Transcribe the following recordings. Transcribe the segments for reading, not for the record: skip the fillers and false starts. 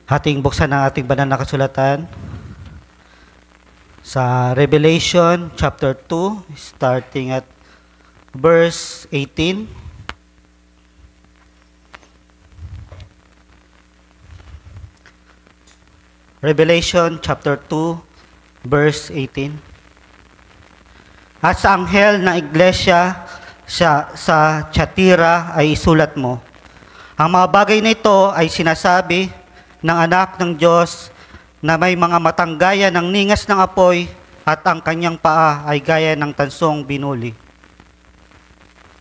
Ating buksan ang ating banal na kasulatan sa Revelation chapter 2, starting at verse 18. Revelation chapter 2, verse 18. At sa anghel na iglesia sa Thyatira ay isulat mo, ang mga bagay na ito ay sinasabi ng anak ng Diyos na may mga matang gaya ng ningas ng apoy at ang kanyang paa ay gaya ng tansong binuli.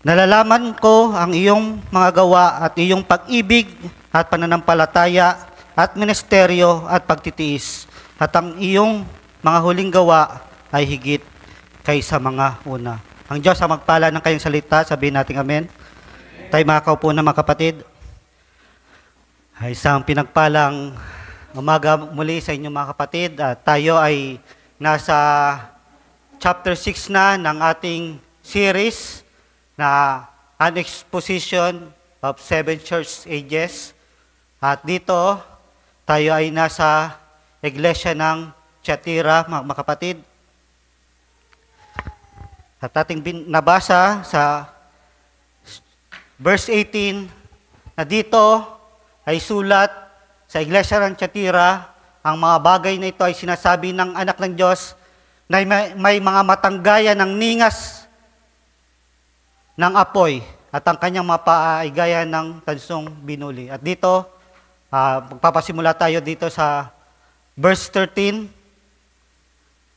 Nalalaman ko ang iyong mga gawa at iyong pag-ibig at pananampalataya at ministeryo at pagtitiis, at ang iyong mga huling gawa ay higit kaysa mga una. Ang Diyos ang magpala ng kanyang salita, sabihin natin amen. Tayo makakaupo na mga kapatid. Ay isang pinagpalang umaga muli sa inyo mga kapatid. Tayo ay nasa chapter 6 na ng ating series na An Exposition of Seven Church Ages. At dito tayo ay nasa iglesia ng Thyatira mga kapatid. At ating nabasa sa verse 18 na dito ay sulat sa iglesia ng Thyatira, ang mga bagay na ito ay sinasabi ng anak ng Diyos na may mga matang gaya ng ningas ng apoy at ang kanyang mga paa ay gaya ng tansong binuli. At dito, magpapasimula tayo dito sa verse 13.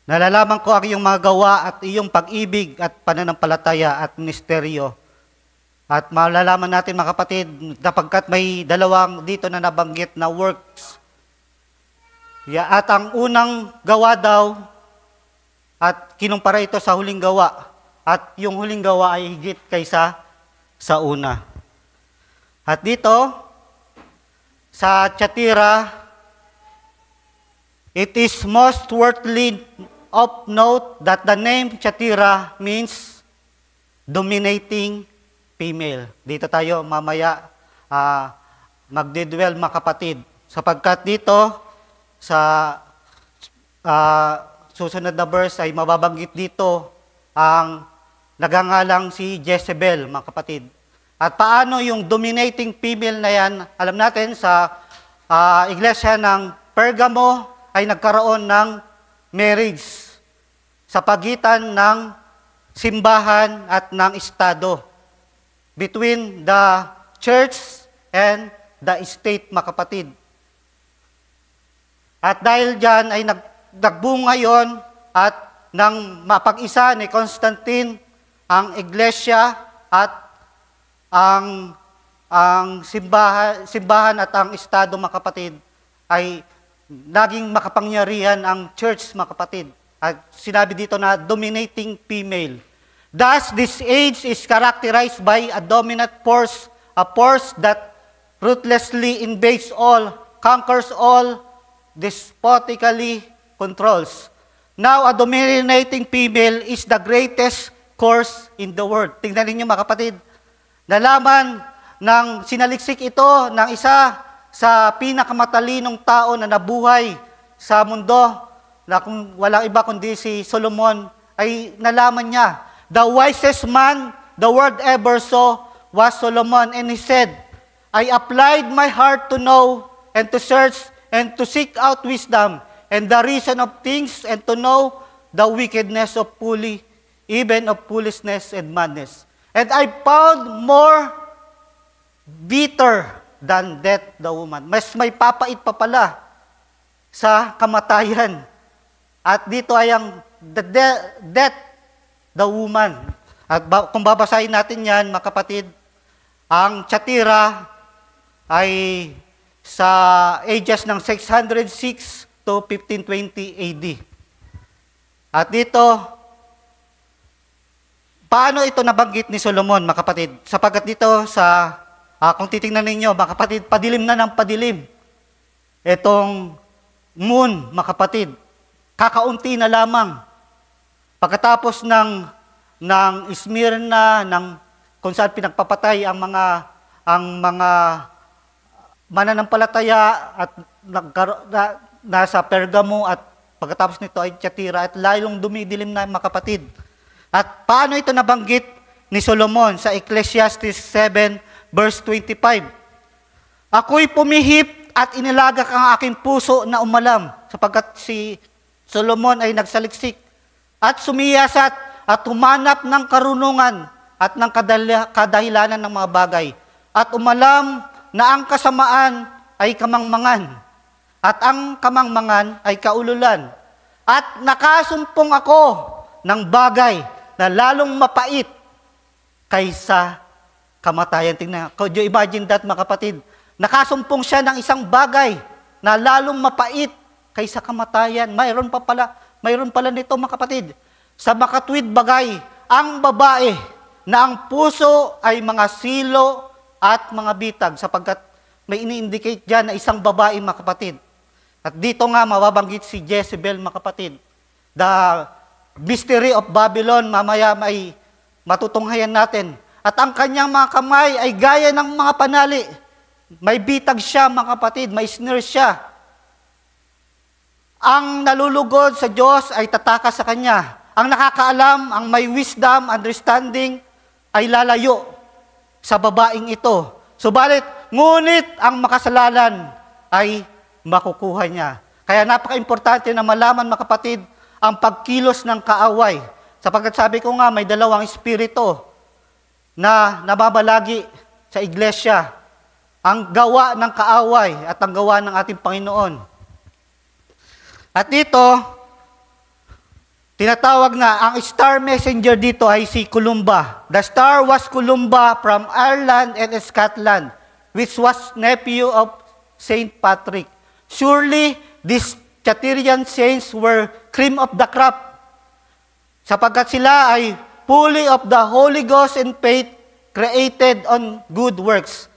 Nalalaman ko ang iyong mga gawa at iyong pag-ibig at pananampalataya at ministeryo. At malalaman natin mga kapatid, napagkat may dalawang dito na nabanggit na works. At ang unang gawa daw, at kinumpara ito sa huling gawa. At yung huling gawa ay higit kaysa sa una. At dito, sa Thyatira, it is most worthy of note that the name Thyatira means dominating female. Dito tayo mamaya magdidwell mga kapatid. Sapagkat dito sa susunod na verse ay mababanggit dito ang nagangalang si Jezebel mga kapatid. At paano yung dominating female na yan, alam natin sa iglesia ng Pergamo ay nagkaroon ng marriage sa pagitan ng simbahan at ng estado, between the church and the state, mga kapatid. At dahil dyan ay nagbunga yon at nang mapag-isa ni Constantine ang iglesia at ang simbahan at ang estado, mga kapatid, ay naging makapangyarihan ang church, mga kapatid. At sinabi dito na dominating female. Thus, this age is characterized by a dominant force, a force that ruthlessly invades all, conquers all, despotically controls. Now, a dominating female is the greatest force in the world. Tingnan ninyo mga kapatid, nalaman ng sinaliksik ito ng isa sa pinakamatalinong tao na nabuhay sa mundo, na kung walang iba kundi si Solomon, ay nalaman niya. The wisest man the world ever saw was Solomon, and he said, I applied my heart to know and to search and to seek out wisdom and the reason of things and to know the wickedness of folly, even of foolishness and madness. And I found more bitter than death the woman. Mas may papait pa pala sa kamatayan. At dito ay ang death the woman. At kung babasahin natin yan, mga kapatid, ang Thyatira ay sa ages ng 606 to 1520 AD. At dito, paano ito nabanggit ni Solomon, mga kapatid? Sapagkat dito sa, kung titingnan ninyo, mga kapatid, padilim na ng padilim. Itong moon, mga kapatid, kakaunti na lamang. Pagkatapos ng Smyrna, kung saan pinagpapatay ang mga mananampalataya at nasa Pergamo at pagkatapos nito ay Tiatira at lalong dumidilim na mga kapatid. At paano ito nabanggit ni Solomon sa Ecclesiastes 7 verse 25? Ako'y pumihip at inilagak ang aking puso na umalam sapagkat si Solomon ay nagsaliksik at sumiyasat at humanap ng karunungan at ng kadahilanan ng mga bagay at umalam na ang kasamaan ay kamangmangan at ang kamangmangan ay kaululan at nakasumpong ako ng bagay na lalong mapait kaysa kamatayan. Tingnan, could you imagine that mga kapatid? Nakasumpong siya ng isang bagay na lalong mapait kaysa kamatayan. Mayroon pala nito mga kapatid. Sa makatwid bagay, ang babae na ang puso ay mga silo at mga bitag sapagkat may ini-indicate dyan na isang babae mga kapatid. At dito nga mababanggit si Jezebel mga kapatid. The mystery of Babylon, mamaya may matutunghayan natin. At ang kanyang mga kamay ay gaya ng mga panali. May bitag siya mga kapatid, may snare siya. Ang nalulugod sa Diyos ay tatakas sa Kanya. Ang nakakaalam, ang may wisdom, understanding, ay lalayo sa babaeng ito. Subalit, ngunit ang makasalanan ay makukuha niya. Kaya napaka-importante na malaman mga kapatid, ang pagkilos ng kaaway. Sapagkat sabi ko nga, may dalawang espiritu na nababalagi sa iglesia. Ang gawa ng kaaway at ang gawa ng ating Panginoon. At dito, tinatawag na, ang star messenger dito ay si Columba. The star was Columba from Ireland and Scotland, which was nephew of Saint Patrick. Surely, these Thyatiran saints were cream of the crop, sapagkat sila ay fully of the Holy Ghost and faith, created on good works.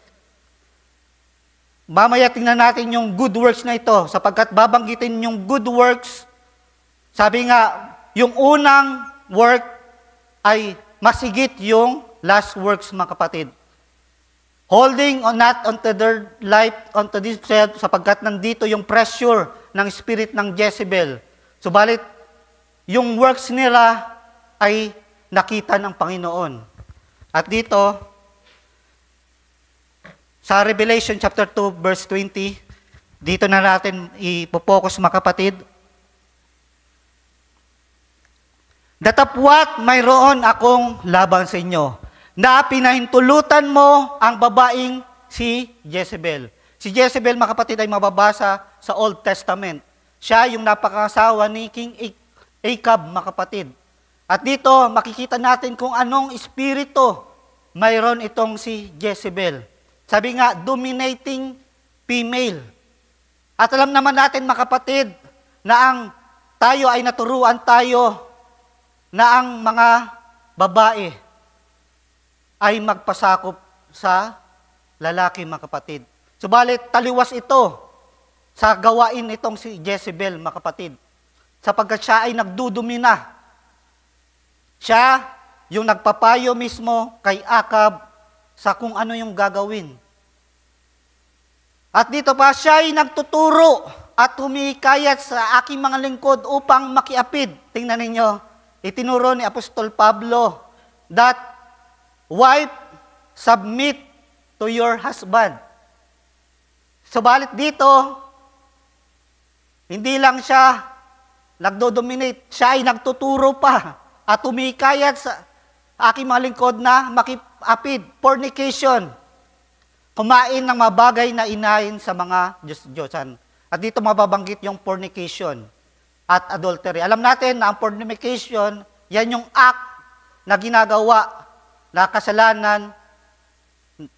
Mamaya tingnan natin yung good works na ito, sapagkat babanggitin yung good works. Sabi nga, yung unang work ay masigit yung last works mga kapatid. Holding on not onto their life, onto themselves, sapagkat nandito yung pressure ng spirit ng Jezebel. Subalit, yung works nila ay nakita ng Panginoon. At dito, sa Revelation chapter 2, verse 20, dito na natin ipopokus mga kapatid. Datapwat mayroon akong laban sa inyo, na pinahintulutan mo ang babaeng si Jezebel. Si Jezebel, mga kapatid, ay mababasa sa Old Testament. Siya yung napakasawa ni King Ahab, mga kapatid. At dito, makikita natin kung anong espiritu mayroon itong si Jezebel. Sabi nga, dominating female. At alam naman natin, mga kapatid, na tayo ay naturuan tayo na ang mga babae ay magpasakop sa lalaki, mga kapatid. Subalit, taliwas ito sa gawain itong si Jezebel, mga kapatid. Sapagkat siya ay nagdudumina. Siya yung nagpapayo mismo kay Ahab sa kung ano yung gagawin. At dito pa, siya ay nagtuturo at humikayat sa aking mga lingkod upang makiapid. Tingnan ninyo, itinuro ni Apostol Pablo that wife, submit to your husband. Subalit dito, hindi lang siya nagdo-dominate, siya ay nagtuturo pa at humikayat sa aking mga lingkod na makiapid, fornication, kumain ng mga bagay na inain sa mga Diyos-Diyosan. At dito mababanggit yung fornication at adultery. Alam natin na ang fornication, yan yung act na ginagawa na kasalanan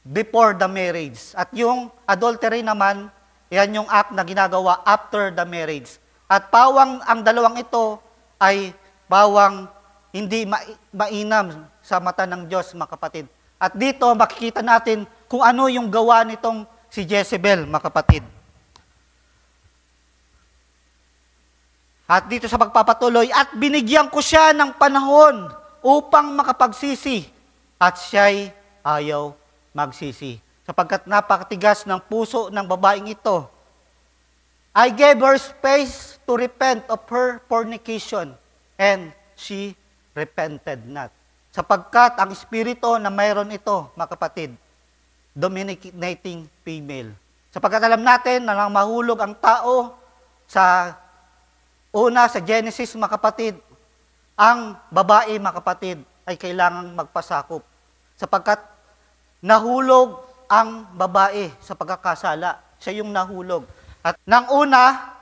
before the marriage. At yung adultery naman, yan yung act na ginagawa after the marriage. At pawang ang dalawang ito ay pawang hindi mainam sa mata ng Diyos, mga kapatid. At dito makikita natin kung ano yung gawa nitong si Jezebel, mga kapatid. At dito sa pagpapatuloy, at binigyan ko siya ng panahon upang makapagsisi, at siya'y ayaw magsisi. Sapagkat napakatigas ng puso ng babaeng ito. I gave her space to repent of her fornication, and she repented not. Sapagkat ang espiritu na mayroon ito, mga kapatid, dominating female. Sapagkat alam natin na nang mahulog ang tao sa Genesis, mga kapatid, ang babae, mga kapatid, ay kailangang magpasakop. Sapagkat nahulog ang babae sa pagkakasala. Siya yung nahulog. At nang una,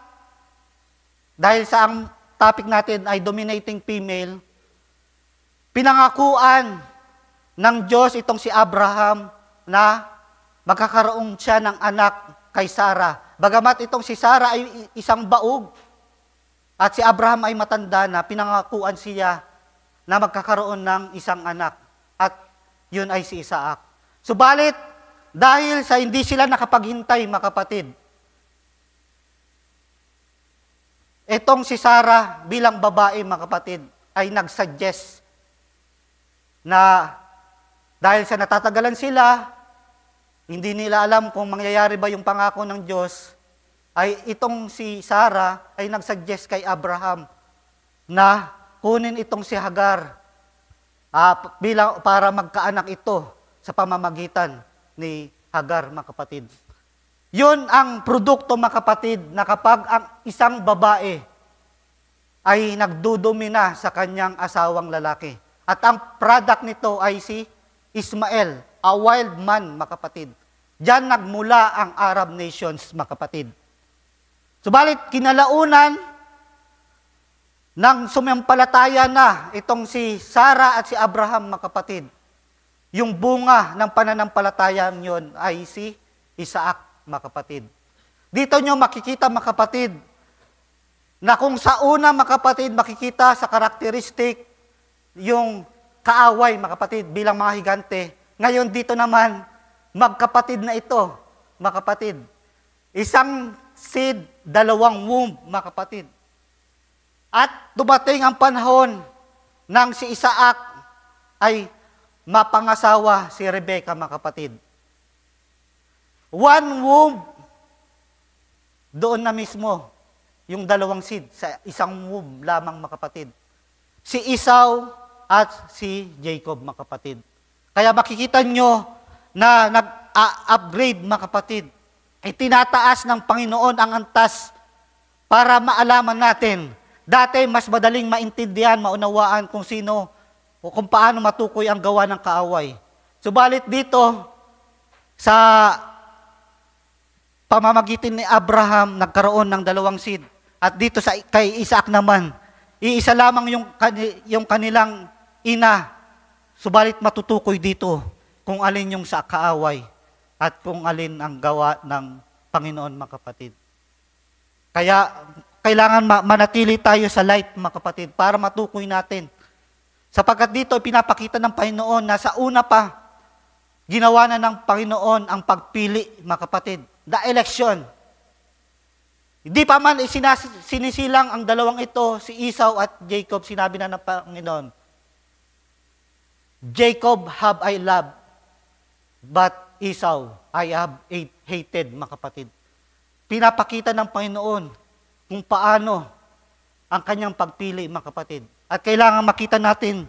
dahil sa ang topic natin ay dominating female, pinangakuan ng Diyos itong si Abraham na magkakaroon siya ng anak kay Sarah. Bagamat itong si Sarah ay isang baog at si Abraham ay matanda na, pinangakuan siya na magkakaroon ng isang anak. At yun ay si Isaac. Subalit, dahil sa hindi sila nakapaghintay, mga kapatid, itong si Sarah bilang babae, mga kapatid, ay nagsuggest na dahil sa natatagalan sila, hindi nila alam kung mangyayari ba yung pangako ng Diyos, ay itong si Sarah ay nagsuggest kay Abraham na kunin itong si Hagar bilang para magkaanak ito sa pamamagitan ni Hagar, mga kapatid. Yun ang produkto, mga kapatid, na kapag ang isang babae ay nagdudomina sa kanyang asawang lalaki. At ang product nito ay si Ismael, a wild man, mga kapatid. Diyan nagmula ang Arab nations, mga kapatid. Subalit, kinalaunan nang sumampalataya na itong si Sarah at si Abraham, mga kapatid, yung bunga ng pananampalataya yon ay si Isaac, mga kapatid. Dito nyo makikita, mga kapatid, na kung sa una, mga kapatid, makikita sa karakteristik yung kaaway, mga kapatid, bilang mga higante. Ngayon dito naman, magkapatid na ito, mga kapatid. Isang seed, dalawang womb, mga kapatid. At dumating ang panahon nang si Isaac ay mapangasawa si Rebecca, mga kapatid. One womb, doon na mismo, yung dalawang seed, sa isang womb lamang, mga kapatid. Si Esau at si Jacob, mga kapatid. Kaya makikita nyo na nag-upgrade, mga kapatid. Ay tinataas ng Panginoon ang antas para maalaman natin. Dati, mas madaling maintindihan, maunawaan kung sino o kung paano matukoy ang gawa ng kaaway. Subalit dito, sa pamamagitan ni Abraham, nagkaroon ng dalawang seed. At dito kay Isaac naman, iisa lamang yung kanilang ina. Subalit matutukoy dito kung alin yung sa kaaway at kung alin ang gawa ng Panginoon, mga kapatid. Kaya kailangan manatili tayo sa light, mga kapatid, para matukoy natin. Sapagkat dito pinapakita ng Panginoon na sa una pa, ginawa na ng Panginoon ang pagpili, mga kapatid. The election. Hindi pa man sinisilang ang dalawang ito, si Esau at Jacob, sinabi na ng Panginoon, Jacob have I loved, but Esau I have hated, mga kapatid. Pinapakita ng Panginoon kung paano ang kanyang pagpili, mga kapatid. At kailangan makita natin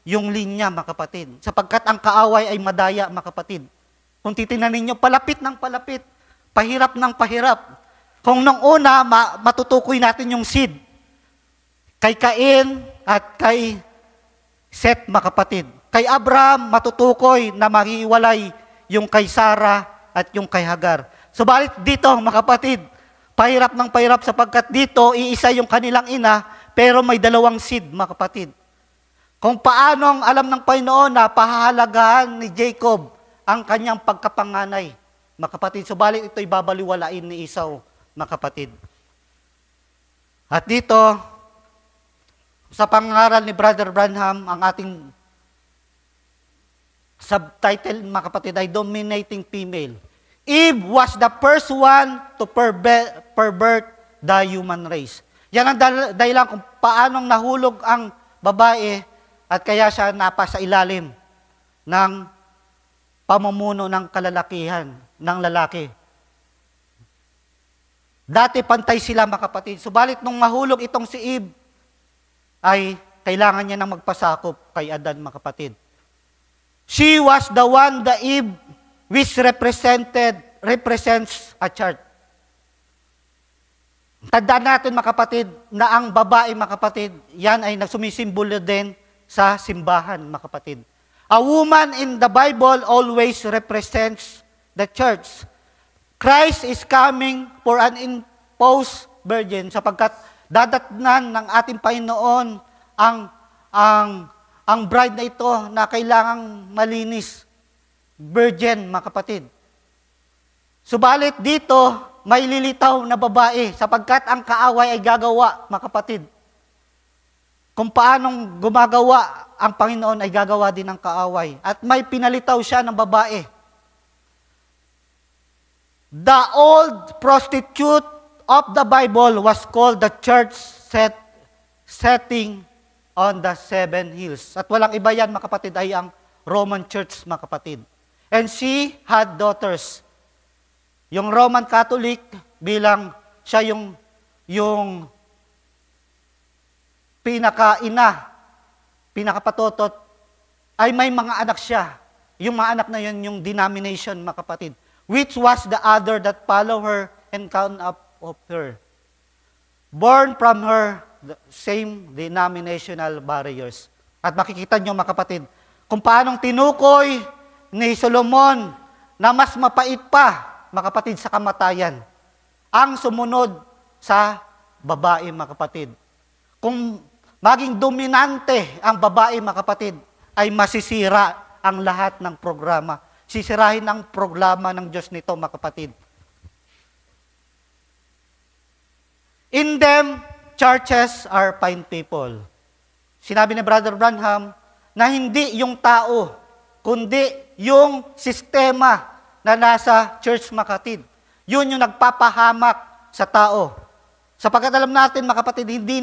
yung linya, mga kapatid. Sapagkat ang kaaway ay madaya, mga kapatid. Kung titingnan ninyo, palapit ng palapit, pahirap ng pahirap. Kung nung una, matutukoy natin yung seed. Kay Cain at kay Seth, mga kapatid. Kay Abraham, matutukoy na maghiwalay yung kay Sarah at yung kay Hagar. Subalit dito, mga kapatid, pahirap ng pahirap sapagkat dito, iisa yung kanilang ina, pero may dalawang seed, mga kapatid. Kung paano ang alam ng Panginoon na pahahalagahan ni Jacob ang kanyang pagkapanganay, mga kapatid. Subalit ito'y babaliwalain ni Esau, mga kapatid. At dito, sa pangaral ni Brother Branham, ang ating subtitle, mga kapatid, ay Dominating Female. Eve was the first one to pervert the human race. Yan ang dahilan kung paanong nahulog ang babae at kaya siya napasa ilalim ng pamumuno ng kalalakihan ng lalaki. Dati pantay sila, mga kapatid. Subalit nung mahulog itong si Eve, ay kailangan niya nang magpasakop kay Adan, mga kapatid. She was the one, the Eve, which represents a church. Tandaan natin, mga kapatid, na ang babae, mga kapatid, yan ay nagsumisimbolo din sa simbahan, mga kapatid. A woman in the Bible always represents the church. Christ is coming for an imposed virgin sapagkat dadatnan ng ating Panginoon ang bride na ito na kailangang malinis. Virgin, mga kapatid. Subalit dito, may lilitaw na babae sapagkat ang kaaway ay gagawa, mga kapatid. Kung paanong gumagawa ang Panginoon ay gagawa din ng kaaway. At may pinalitaw siya ng babae. The old prostitute of the Bible was called the church setting on the 7 hills. At walang iba yan, mga kapatid, ay ang Roman Church, mga kapatid. And she had daughters. Yung Roman Catholic, bilang siya yung pinakaina, pinakapatotot, ay may mga anak siya. Yung mga anak na yun, yung denomination, mga kapatid. Which was the other that follow her and count up of her. Born from her the same denominational barriers. At makikita nyo, mga kapatid, kung paanong tinukoy ni Solomon na mas mapait pa, mga kapatid, sa kamatayan, ang sumunod sa babae, mga kapatid. Kung maging dominante ang babae, mga kapatid, ay masisira ang lahat ng programa. Sisirahin ang programa ng Diyos nito, mga kapatid. In them, churches are fine people. Sinabi ni Brother Branham na hindi yung tao, kundi yung sistema na nasa church, mga kapatid. Yun yung nagpapahamak sa tao. Sapagkat alam natin, mga kapatid, hindi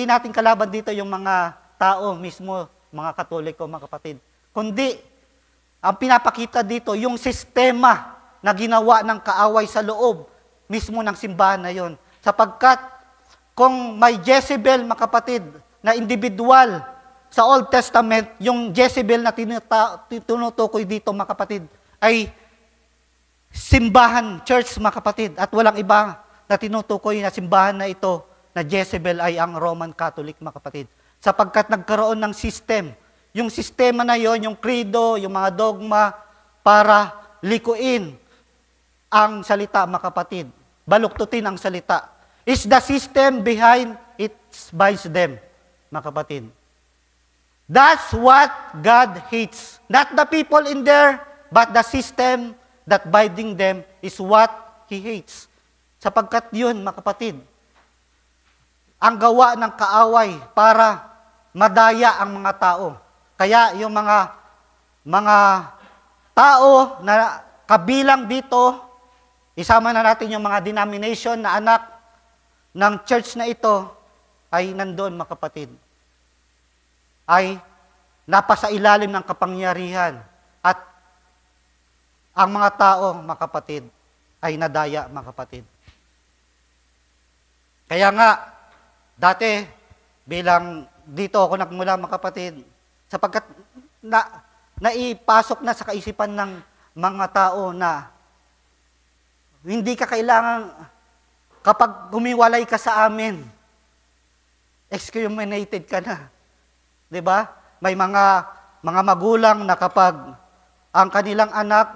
natin kalaban dito yung mga tao mismo, mga Katoliko, mga kapatid. Kundi, ang pinapakita dito, yung sistema na ginawa ng kaaway sa loob mismo ng simbahan na yon. Sapagkat kung may Jezebel, mga kapatid, na individual sa Old Testament, yung Jezebel na tinutukoy dito, mga kapatid, ay simbahan, church, mga kapatid. At walang iba na tinutukoy na simbahan na ito, na Jezebel ay ang Roman Catholic, mga kapatid. Sapagkat nagkaroon ng system. Yung sistema na yon, yung credo, yung mga dogma, para likuin ang salita, mga kapatid. Baluktutin ang salita. Is the system behind it binds them, mga kapatid. That's what God hates. Not the people in there, but the system that binding them is what He hates. Sapagkat yun, mga kapatid, ang gawa ng kaaway para madaya ang mga tao. Kaya yung mga tao na kabilang dito, isama na natin yung mga denomination na anak ng church na ito, ay nandoon, mga kapatid. Ay napasa ilalim ng kapangyarihan. At ang mga tao, mga kapatid, ay nadaya, mga kapatid. Kaya nga, dati, bilang dito ako nagmula, mga kapatid, sapagkat naipasok na sa kaisipan ng mga tao na hindi ka kailangan, kapag gumiwalay ka sa amin, excommunicated ka na. 'Di ba? May mga magulang na kapag ang kanilang anak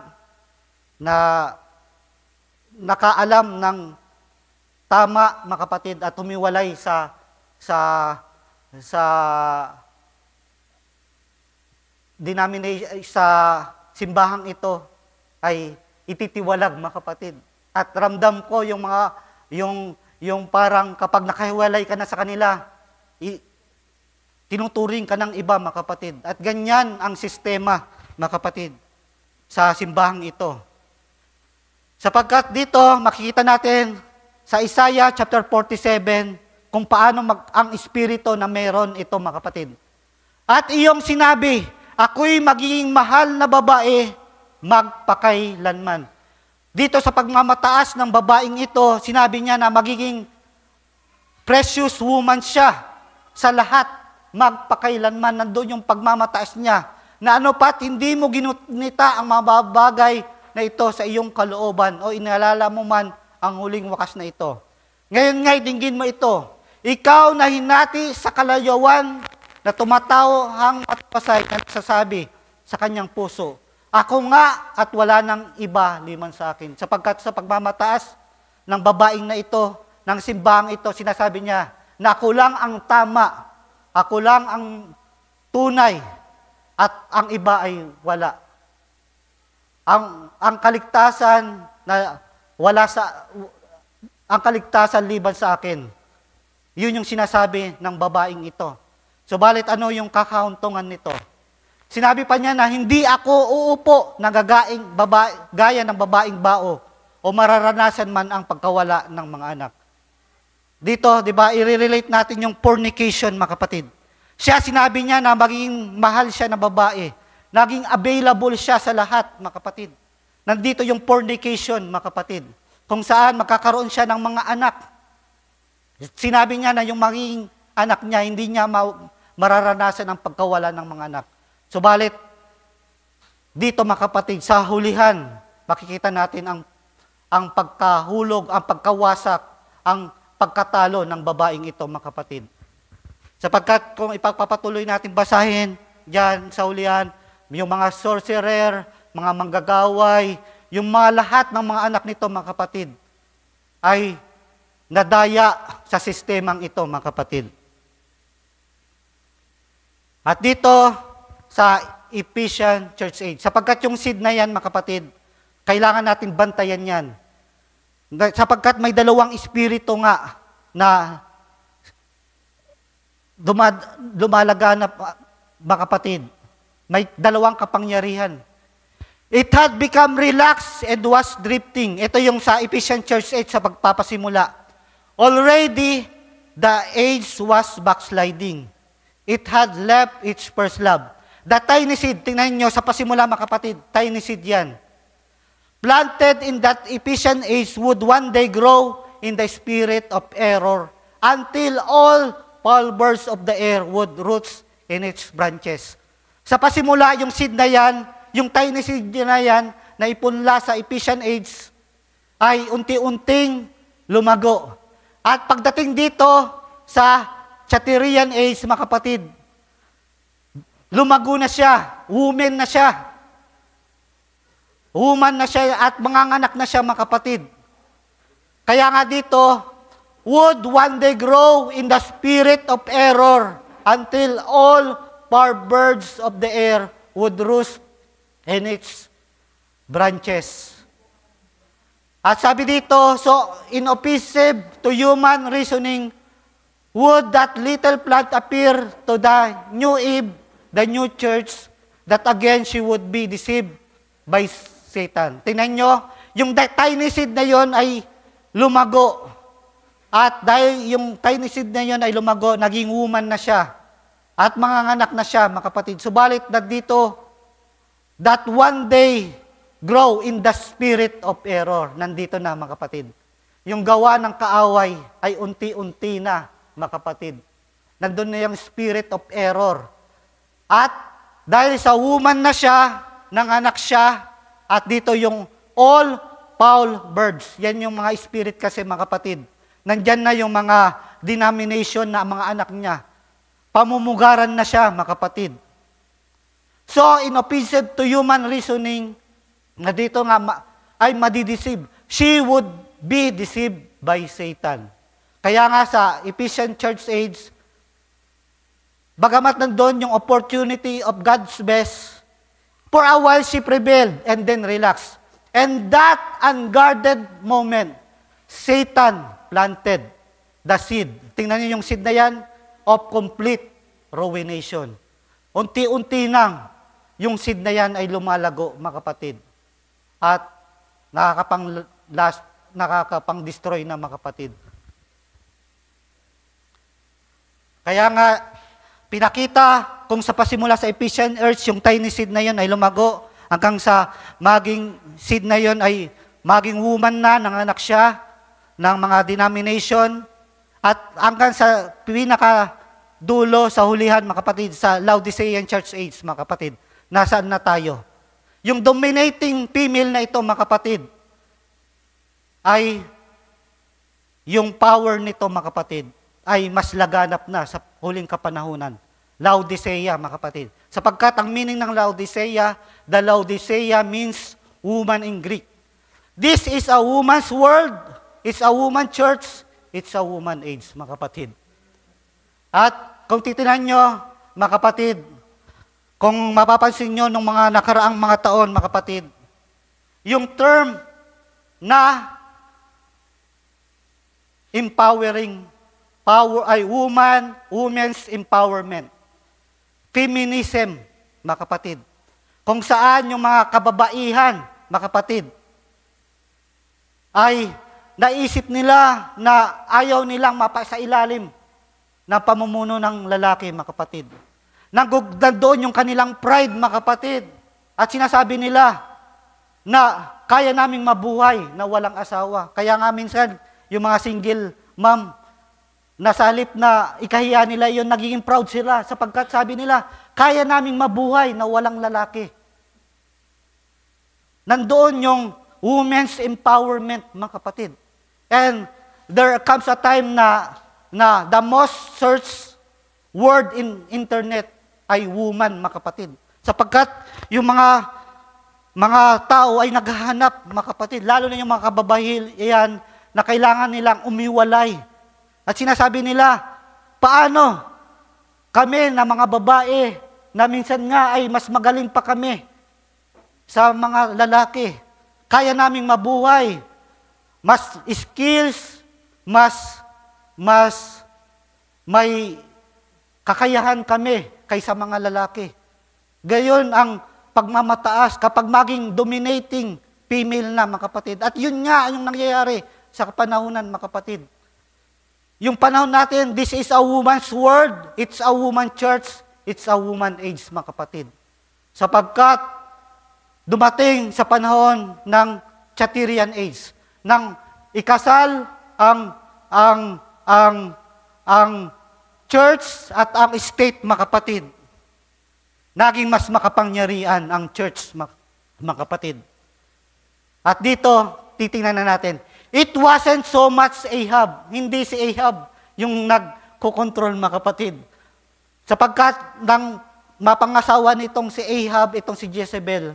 na nakaalam ng tama, mga kapatid, at humiwalay sa denomination, sa simbahang ito, ay ititiwalag, mga kapatid. At ramdam ko yung parang kapag nakahiwalay ka na sa kanila, tinuturing ka ng iba, mga kapatid. At ganyan ang sistema, mga kapatid, sa simbahang ito. Sapagkat dito, makikita natin sa Isaiah chapter 47, kung paano ang espiritu na meron ito, mga kapatid. At iyong sinabi, ako'y magiging mahal na babae magpakailanman. Dito sa pagmamataas ng babaeng ito, sinabi niya na magiging precious woman siya sa lahat, magpakailanman. Nandun yung pagmamataas niya, na ano pat, hindi mo ginunita ang mga bagay na ito sa iyong kalooban o inalala mo man ang huling wakas na ito. Ngayon nga'y dinggin mo ito. Ikaw na hinati sa kalayawan na tumatawang at pasay na nagsasabi sa kanyang puso, ako nga at wala nang iba liman sa akin. Sapagkat sa pagmamataas ng babaeng na ito, ng simbahang ito, sinasabi niya na ako lang ang tama, ako lang ang tunay, at ang iba ay wala. Ang kaligtasan na wala sa ang kaligtasan liban sa akin. Yun yung sinasabi ng babaeng ito. Subalit ano yung kakauntungan nito? Sinabi pa niya na hindi ako uupo na gaya ng babaeng bao o mararanasan man ang pagkawala ng mga anak. Dito, di ba, i-relate natin yung fornication, mga kapatid. Siya, sinabi niya na magiging mahal siya na babae. Naging available siya sa lahat, mga kapatid. Nandito yung fornication, mga kapatid. Kung saan magkakaroon siya ng mga anak. Sinabi niya na yung magiging anak niya, hindi niya mararanasan ang pagkawala ng mga anak. Subalit, dito mga kapatid, sa hulihan, makikita natin ang pagkahulog, ang pagkawasak, ang pagkatalo ng babaeng ito, mga kapatid. Sapagkat kung ipagpapatuloy natin basahin, diyan sa hulihan, yung mga sorcerer, mga manggagaway, yung mga lahat ng mga anak nito, mga kapatid, ay nadaya sa sistemang ito, mga kapatid. At dito, sa Ephesian Church Age. Sapagkat yung seed na yan, mga kapatid, kailangan natin bantayan yan. Sapagkat may dalawang espiritu nga na lumalaganap, mga kapatid. May dalawang kapangyarihan. It had become relaxed and was drifting. Ito yung sa Ephesian Church Age sa pagpapasimula. Already, the age was backsliding. It had left its first love. The tiny seed, tingnan nyo, sa pasimula mga kapatid, tiny seed yan. Planted in that Ephesian age would one day grow in the spirit of error until all foul birds of the air would roots in its branches. Sa pasimula, yung seed na yan, yung tiny seed na yan, na ipunla sa Ephesian age, ay unti-unting lumago. At pagdating dito sa Chaterian age, mga kapatid, lumago na siya, woman na siya. Woman na siya at manganganak na siya, mga kapatid. Kaya nga dito, would one day grow in the spirit of error until all foul birds of the air would roost in its branches. At sabi dito, so inoffensive to human reasoning, would that little plant appear to the new Eve, the new church, that again she would be deceived by Satan. Tingnan nyo, yung tiny seed na yon ay lumago. At dahil yung tiny seed na yon ay lumago, naging woman na siya. At manganganak na siya, mga kapatid. Subalit na dito, that one day grow in the spirit of error. Nandito na, mga kapatid. Yung gawa ng kaaway ay unti-unti na, mga kapatid. Nandun na yung spirit of error. At dahil sa woman na siya, nanganak siya, at dito yung all foul birds. Yan yung mga spirit kasi, mga kapatid. Nandyan na yung mga denomination na mga anak niya. Pamumugaran na siya, mga kapatid. So, inoffensive to human reasoning, na dito nga ay madideceive. She would be deceived by Satan. Kaya nga sa Ephesian Church Age, bagamat nandun yung opportunity of God's best, for a while she prevailed and then relaxed. And that unguarded moment, Satan planted the seed. Tingnan niyo yung seed na yan of complete ruination. Unti-unti nang yung seed na yan ay lumalago, mga kapatid. At nakakapang-destroy na, mga kapatid. Kaya nga, pinakita kung sa pasimula sa Ephesian Earth, yung tiny seed na yun ay lumago, hanggang sa maging seed na yun ay maging woman na, nanganak siya ng mga denomination, at hanggang sa pinakadulo, sa hulihan, mga kapatid, sa Laodicean Church Age, mga kapatid, nasaan na tayo? Yung dominating female na ito, mga kapatid, ay yung power nito, mga kapatid, ay mas laganap na sa huling kapanahunan. Laodicea, mga kapatid. Sapagkat ang meaning ng Laodicea, the Laodicea means woman in Greek. This is a woman's world. It's a woman church. It's a woman age, mga kapatid. At kung titinan nyo, mga kapatid, kung mapapansin nyo nung mga nakaraang mga taon, mga kapatid, yung term na empowering power ay women's empowerment. Feminism, mga kapatid. Kung saan yung mga kababaihan, mga kapatid, ay naisip nila na ayaw nilang mapasailalim ng pamumuno ng lalaki, mga kapatid. Nandoon yung kanilang pride, mga kapatid. At sinasabi nila na kaya naming mabuhay na walang asawa. Kaya nga minsan, yung mga single mom, nasa halip na ikahiya nila yun, nagiging proud sila sapagkat sabi nila, kaya naming mabuhay na walang lalaki. Nandoon yung women's empowerment, mga kapatid. And there comes a time na the most searched word in internet ay woman, mga kapatid. Sapagkat yung mga tao ay naghahanap, mga kapatid, lalo na yung mga kababaihan na kailangan nilang umiwalay. At sinasabi nila, paano kami na mga babae na minsan nga ay mas magaling pa kami sa mga lalaki, kaya naming mabuhay, mas skills, mas may kakayahan kami kaysa mga lalaki. Gayon ang pagmamataas kapag maging dominating female na, mga kapatid. At yun nga yung nangyayari sa kapanahunan, mga kapatid. Yung panahon natin, this is a woman's world, it's a woman church, it's a woman age, mga kapatid. Sapagkat dumating sa panahon ng Chaterian age, nang ikasal ang church at ang state, mga kapatid. Naging mas makapangyarihan ang church, mga kapatid. At dito, titingnan na natin. It wasn't so much Ahab. Hindi si Ahab yung nagkokontrol, mga kapatid. Sapagkat nang mapangasawa nitong si Ahab, itong si Jezebel,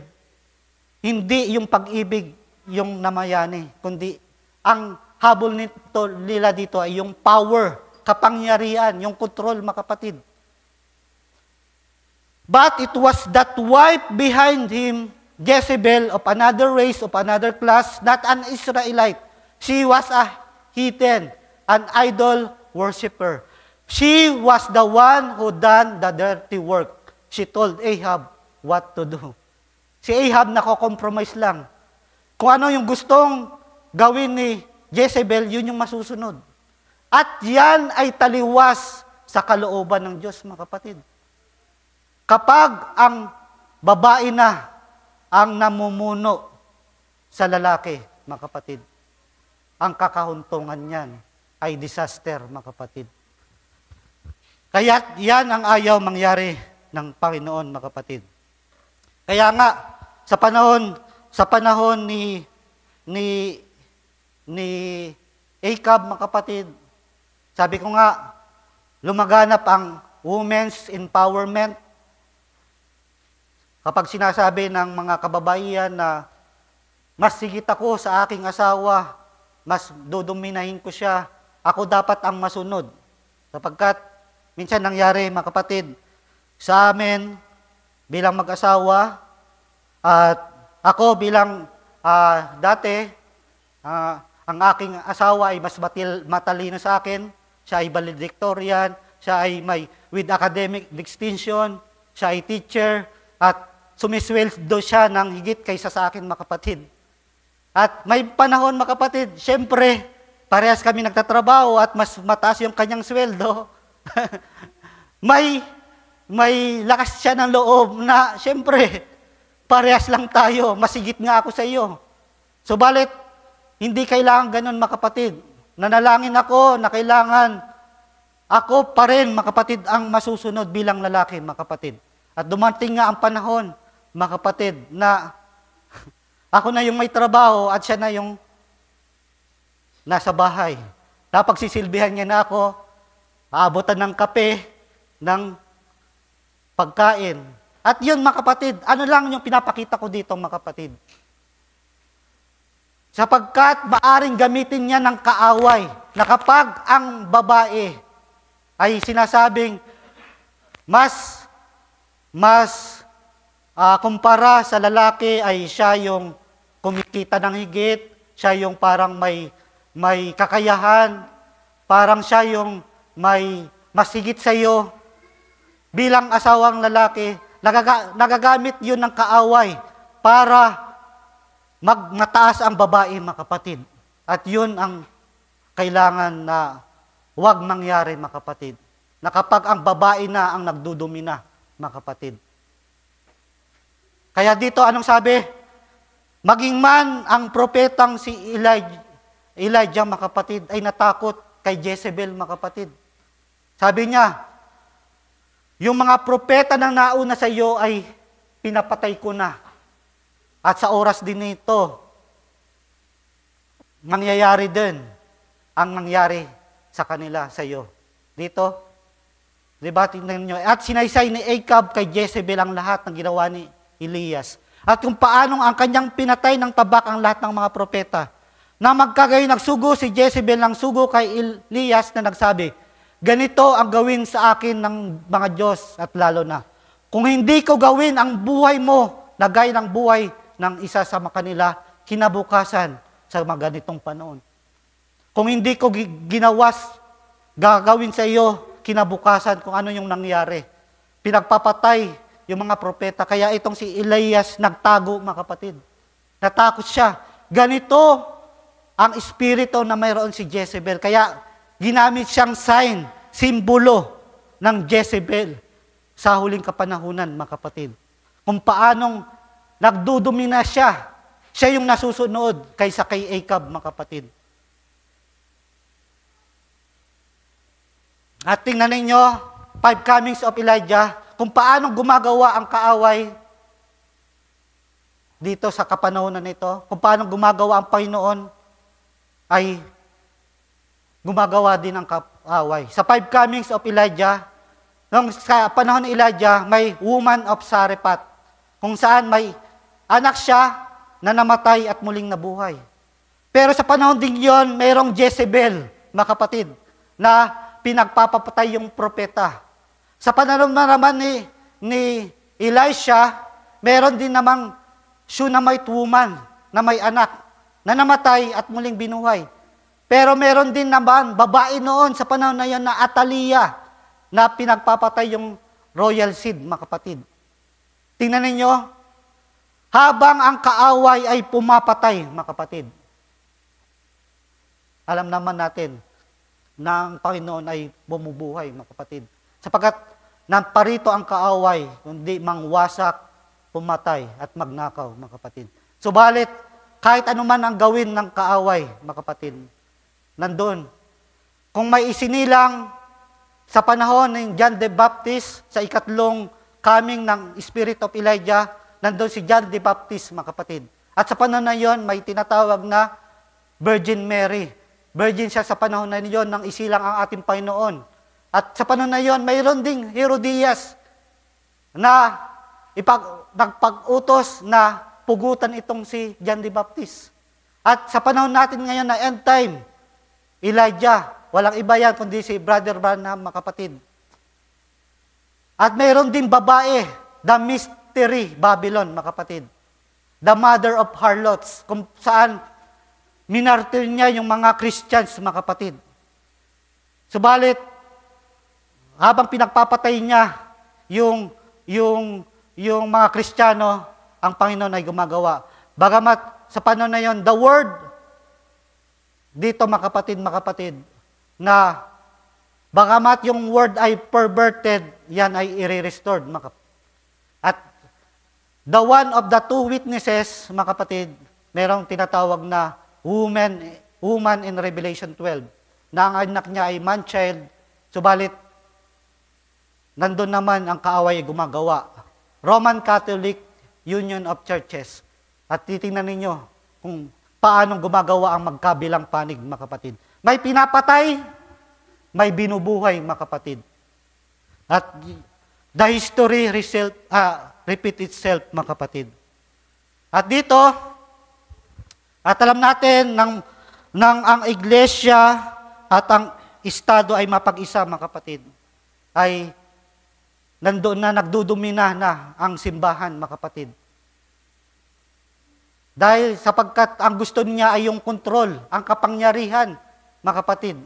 hindi yung pag-ibig yung namayani, kundi ang habol nila dito ay yung power, kapangyarihan, yung control, mga kapatid. But it was that wife behind him, Jezebel, of another race, of another class, not an Israelite. She was a heathen, an idol worshiper. She was the one who done the dirty work. She told Ahab what to do. Si Ahab nako-compromise lang. Kung ano yung gustong gawin ni Jezebel, yun yung masusunod. At yan ay taliwas sa kalooban ng Diyos, mga kapatid. Kapag ang babae na ang namumuno sa lalaki, mga kapatid, ang kakahuntungan niyan ay disaster, mga kapatid. Kaya yan ang ayaw mangyari ng Panginoon, mga kapatid. Kaya nga, sa panahon ni Ahab, mga kapatid, sabi ko nga, lumaganap ang women's empowerment. Kapag sinasabi ng mga kababaihan na mas sigit ako sa aking asawa, mas dodominahin ko siya, ako dapat ang masunod. Sapagkat minsan nangyari, mga kapatid, sa amin bilang mag-asawa, at ako bilang dati, ang aking asawa ay mas matalino sa akin, siya ay valedictorian, siya ay may with academic distinction, siya ay teacher, at sumisweldo siya ng higit kaysa sa akin, mga kapatid. At may panahon, mga kapatid, syempre, parehas kami nagtatrabaho at mas mataas yung kanyang sweldo. may lakas siya ng loob na, syempre, parehas lang tayo, masigit nga ako sa iyo. Subalit, hindi kailangan ganun, mga kapatid. Nanalangin ako na kailangan ako pa rin, mga kapatid, ang masusunod bilang lalaki, mga kapatid. At dumating nga ang panahon, mga kapatid, na ako na yung may trabaho at siya na yung nasa bahay. Napagsisilbihan niya na ako, aabutan ng kape, ng pagkain. At yun, mga kapatid, ano lang yung pinapakita ko dito, mga kapatid? Sapagkat maaring gamitin niya ng kaaway na kapag ang babae ay sinasabing kumpara sa lalaki ay siya yung kumikita ng higit, siya yung parang may kakayahan, parang siya yung may mas higit sa iyo. Bilang asawang lalaki, nagagamit yun ng kaaway para mataas ang babae, mga kapatid. At yun ang kailangan na huwag mangyari, mga kapatid. Na kapag ang babae na ang nagdudumina, mga kapatid. Kaya dito, anong sabi? Maging man ang propetang si Elijah, mga kapatid, ay natakot kay Jezebel, mga kapatid. Sabi niya, yung mga propeta na nauna sa iyo ay pinapatay ko na. At sa oras din nito, mangyayari din ang nangyari sa kanila, sa iyo. Dito, di ba, tingnan nyo. At sinaysay ni Ahab kay Jezebel ang lahat ng ginawa ni Elias. At kung paanong ang kanyang pinatay ng tabak ang lahat ng mga propeta. Na magkagayon nagsugo si Jezebel ng sugo kay Elias na nagsabi, ganito ang gawin sa akin ng mga Diyos at lalo na. Kung hindi ko gawin ang buhay mo na gaya ng buhay ng isa sa kanila, kinabukasan sa mga ganitong panahon. Kung hindi ko gagawin sa iyo, kinabukasan kung ano yung nangyari. Pinagpapatay yung mga propeta. Kaya itong si Elias nagtago, mga kapatid. Natakot siya. Ganito ang espiritu na mayroon si Jezebel. Kaya ginamit siyang sign, simbolo ng Jezebel sa huling kapanahunan, mga kapatid. Kung paanong nagdudumina siya. Siya yung nasusunod kaysa kay Ahab, mga kapatid. At tingnan ninyo, 5 comings of Elijah, kung paanong gumagawa ang kaaway dito sa kapanahunan nito, kung paanong gumagawa ang Panginoon, ay gumagawa din ang kaaway. Sa 5 comings of Elijah, nung sa panahon ni Elijah, may woman of Sarephat, kung saan may anak siya na namatay at muling nabuhay. Pero sa panahon din yon, mayroong Jezebel, mga kapatid, na pinagpapatay yung propeta. Sa panahon naman ni Elisha, meron din namang Shunammite woman na may anak na namatay at muling binuhay. Pero meron din naman babae noon sa panahon na yon na Atalia na pinagpapatay yung royal seed, mga kapatid. Tingnan ninyo, habang ang kaaway ay pumapatay, mga kapatid. Alam naman natin na ang Panginoon ay bumubuhay, mga kapatid. Sapagkat namparito ang kaaway, kundi mangwasak, pumatay, at magnakaw, mga kapatid. Subalit, kahit anuman ang gawin ng kaaway, mga kapatid, nandun. Kung may isinilang sa panahon ng John the Baptist, sa ikatlong coming ng Spirit of Elijah, nandun si John the Baptist, mga kapatid. At sa panahon na yon, may tinatawag na Virgin Mary. Virgin siya sa panahon na yon nang isilang ang ating Panginoon. At sa panahon na yon, mayroon ding Herodias na nagpag-utos na pugutan itong si John the Baptist. At sa panahon natin ngayon na end time, Elijah, walang iba yan kundi si Brother Branham, mga kapatid. At mayroon din babae, the mystery Babylon, mga kapatid. The mother of harlots, kung saan minartir niya yung mga Christians, mga kapatid. Subalit, habang pinagpapatay niya yung mga Kristiyano, ang Panginoon ay gumagawa. Bagamat sa panahon na yon, the word, dito mga kapatid, na bagamat yung word ay perverted, yan ay i-restored. At the one of the two witnesses, mga kapatid, merong tinatawag na woman in Revelation 12, na ang anak niya ay man-child, subalit nandun naman ang kaaway gumagawa. Roman Catholic Union of Churches. At titingnan ninyo kung paano gumagawa ang magkabilang panig, mga kapatid. May pinapatay, may binubuhay, mga kapatid. At the history repeat itself, mga kapatid. At dito, at alam natin ng ang iglesia at ang estado ay mapag-isa, mga kapatid, ay nandoon na, nagdudumina na ang simbahan, mga kapatid. Dahil sapagkat ang gusto niya ay yung kontrol, ang kapangyarihan, mga kapatid.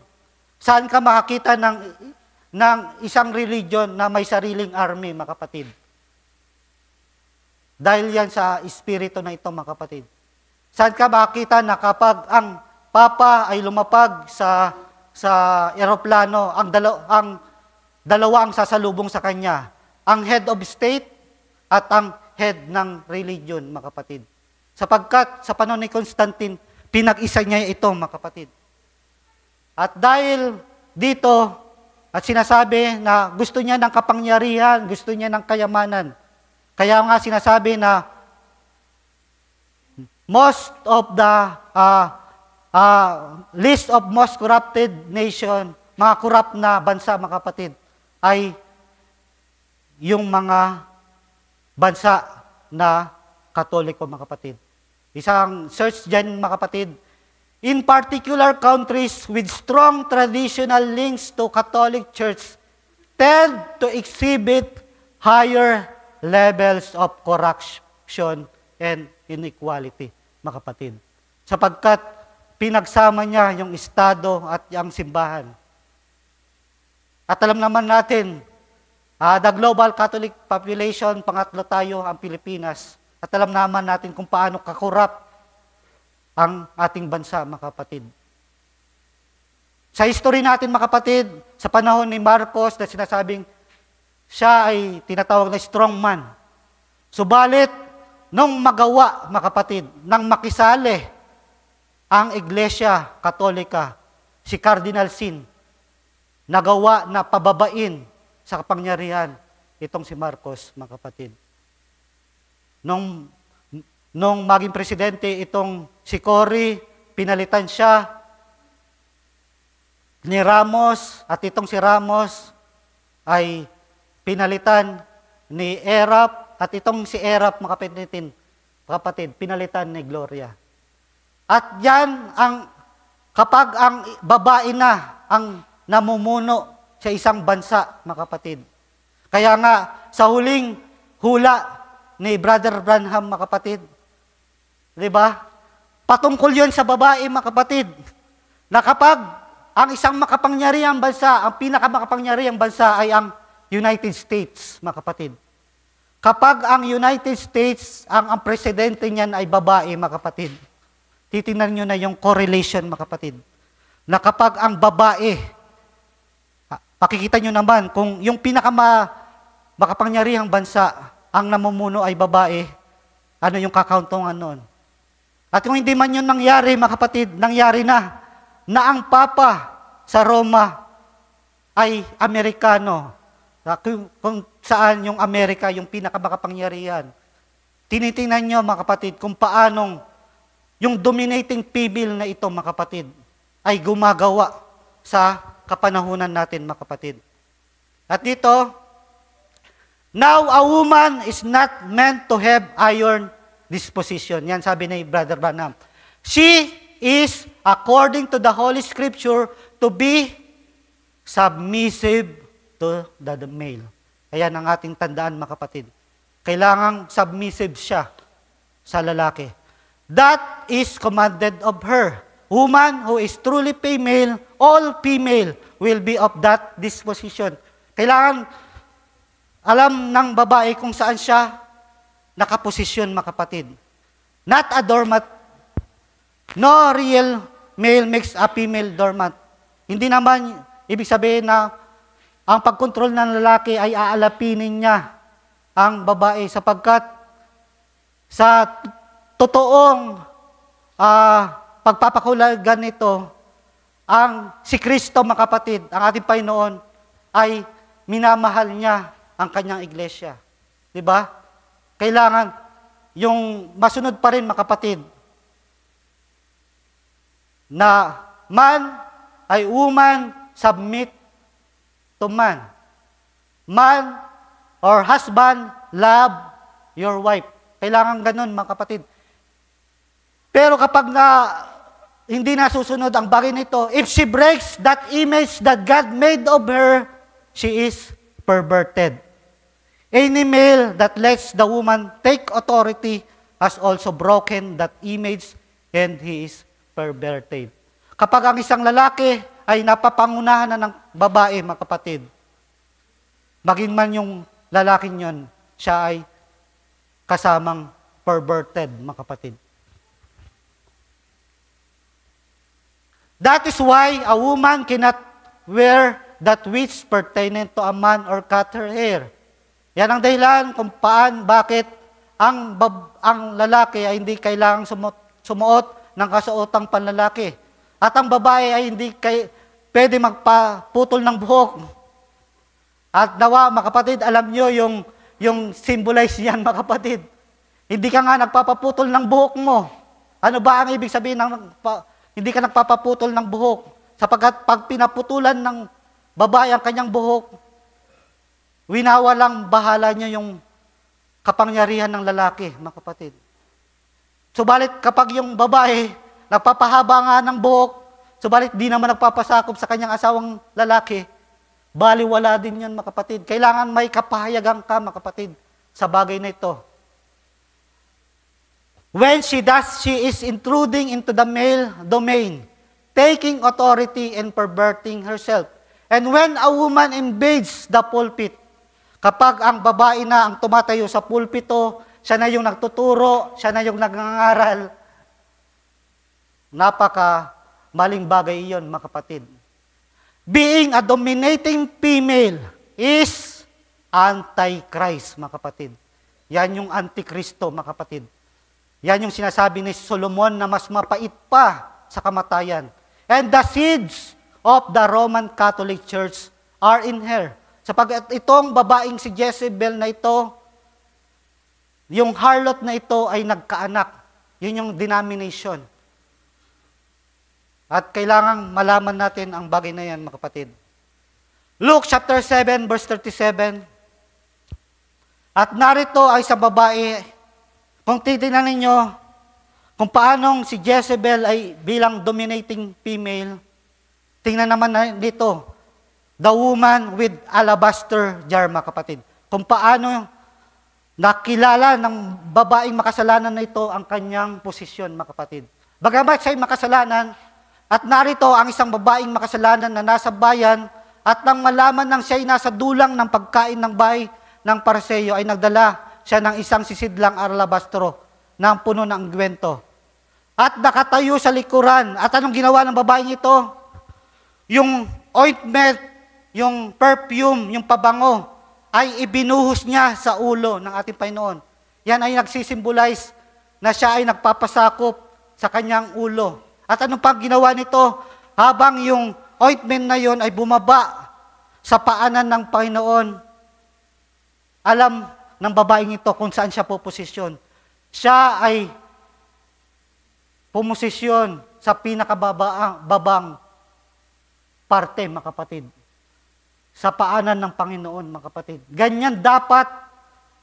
Saan ka makakita ng isang religion na may sariling army, mga kapatid? Dahil yan sa espiritu na ito, mga kapatid. Saan ka makakita na kapag ang Papa ay lumapag sa eroplano, ang dalawa ang sasalubong sa kanya, ang head of state at ang head ng religion, mga kapatid. Sapagkat sa panahon ni Constantine, pinag-isa niya ito, mga kapatid. At dahil dito, at sinasabi na gusto niya ng kapangyarihan, gusto niya ng kayamanan. Kaya nga sinasabi na most of the list of most corrupted nation, mga corrupt na bansa, mga kapatid, ay yung mga bansa na Katoliko, mga kapatid. Isang search dyan, mga kapatid. In particular, countries with strong traditional links to Catholic Church tend to exhibit higher levels of corruption and inequality, mga kapatid. Sapagkat pinagsama niya yung estado at yung simbahan. At alam naman natin, the global Catholic population, pangatlo tayo, ang Pilipinas. At alam naman natin kung paano kakorap ang ating bansa, mga kapatid. Sa history natin, mga kapatid, sa panahon ni Marcos na sinasabing siya ay tinatawag na strong man. Subalit, nung magawa, mga kapatid, nang makisali ang Iglesia Katolika, si Cardinal Sin, nagawa na pababain sa kapangyarihan itong si Marcos, mga kapatid. Nung maging presidente itong si Cory, pinalitan siya ni Ramos, at itong si Ramos ay pinalitan ni Erap, at itong si Erap, mga kapatid, pinalitan ni Gloria. At yan, kapag ang babae na ang namumuno sa isang bansa, mga kapatid. Kaya nga, sa huling hula ni Brother Branham, mga kapatid, di ba? Patungkol yun sa babae, mga kapatid, na kapag ang isang makapangyarihang bansa, ang pinakamakapangyarihang bansa ay ang United States, mga kapatid. Kapag ang United States, ang presidente niyan ay babae, mga kapatid, titingnan nyo na yung correlation, mga kapatid, na kapag ang babae, pakikita nyo naman, kung yung makapangyarihang bansa, ang namumuno ay babae, ano yung kakauntungan noon? At kung hindi man yun nangyari, mga kapatid, nangyari na ang Papa sa Roma ay Amerikano. Kung saan yung Amerika, yung pinakamakapangyarihan. Tinitingnan nyo, mga kapatid, kung paanong yung dominating female na ito, mga kapatid, ay gumagawa sa kapanahunan natin, mga kapatid. At dito, now, a woman is not meant to have iron disposition. Yan sabi ni Brother Branham. She is, according to the Holy Scripture, to be submissive to the male. Ayan ang ating tandaan, mga kapatid. Kailangang submissive siya sa lalaki. That is commanded of her. Woman who is truly female, all female, will be of that disposition. Kailangan alam ng babae kung saan siya nakaposisyon, mga kapatid. Not a doormat. No real male makes a female doormat. Hindi naman ibig sabihin na ang pagkontrol ng lalaki ay aalapinin niya ang babae sapagkat sa totoong pagpapakulagan nito, ang si Kristo, mga kapatid, ang ating Panginoon, ay minamahal niya ang kanyang iglesia. Di ba? Kailangan, yung masunod pa rin, mga kapatid, na man ay woman, submit to man. Man or husband, love your wife. Kailangan ganun, mga kapatid. Pero kapag hindi nasusunod ang bagay nito, if she breaks that image that God made of her, she is perverted. Any male that lets the woman take authority has also broken that image and he is perverted. Kapag ang isang lalaki ay napapangunahan na ng babae, mga kapatid, maging man yung lalaking yon, siya ay kasamang perverted, mga kapatid. That is why a woman cannot wear that which pertaineth to a man or cut her hair. Yan ang dahilan kung bakit ang lalaki ay hindi kailangang sumuot ng kasuotang panlalaki. At ang babae ay hindi pwede magpaputol ng buhok. At nawa, mga kapatid, alam nyo yung symbolize niyan, mga kapatid. Hindi ka nga nagpapaputol ng buhok mo. Ano ba ang ibig sabihin ng hindi ka nagpapaputol ng buhok? Sapagkat pag pinaputulan ng babae ang kanyang buhok, winawalang bahala niya yung kapangyarihan ng lalaki, mga kapatid. Subalit kapag yung babae, nagpapahaba nga ng buhok, subalit di naman nagpapasakop sa kanyang asawang lalaki, baliwala din yun, mga kapatid. Kailangan may kapahayagan ka, mga kapatid, sa bagay na ito. When she does, she is intruding into the male domain, taking authority and perverting herself. And when a woman invades the pulpit, kapag ang babae na ang tumatayo sa pulpito, siya na yung nagtuturo, siya na yung nagngangaral, napaka maling bagay iyon, mga kapatid. Being a dominating female is anti-Christ, mga kapatid. Yan yung antikristo, mga kapatid. Yan yung sinasabi ni Solomon na mas mapait pa sa kamatayan. And the seeds of the Roman Catholic Church are in her. Sapagkat itong babaeng si Jezebel na ito, yung harlot na ito ay nagkaanak. Yun yung denomination. At kailangang malaman natin ang bagay na yan, mga kapatid. Luke chapter 7, verse 37. At narito ay sa babae, kung titignan ninyo, kung paanong si Jezebel ay bilang dominating female, tingnan naman dito, the woman with alabaster jar, mga kapatid. Kung paano nakilala ng babaeng makasalanan na ito ang kanyang posisyon, mga kapatid. Bagamat siya'y makasalanan, at narito ang isang babaeng makasalanan na nasa bayan, at nang malaman nang siya'y nasa dulang ng pagkain ng bahay ng Pariseo, ay nagdala siya ng isang sisidlang alabastro ng puno ng gwento. At nakatayo sa likuran. At anong ginawa ng babaeng ito? Yung ointment, yung perfume, yung pabango, ay ibinuhos niya sa ulo ng ating Panginoon. Yan ay nagsisimbolize na siya ay nagpapasakop sa kanyang ulo. At anong pang ginawa nito? Habang yung ointment na yon ay bumaba sa paanan ng Panginoon, alam ng babaeng ito kung saan siya puposisyon. Siya ay pumosisyon sa pinakababang parte, mga kapatid. Sa paanan ng Panginoon, mga kapatid. Ganyan dapat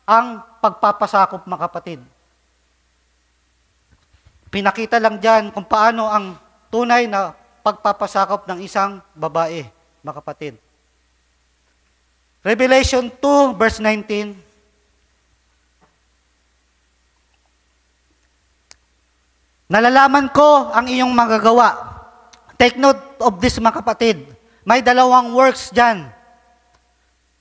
ang pagpapasakop, mga kapatid. Pinakita lang dyan kung paano ang tunay na pagpapasakop ng isang babae, mga kapatid. Revelation 2, verse 19. Nalalaman ko ang iyong magagawa. Take note of this, mga kapatid. May dalawang works dyan.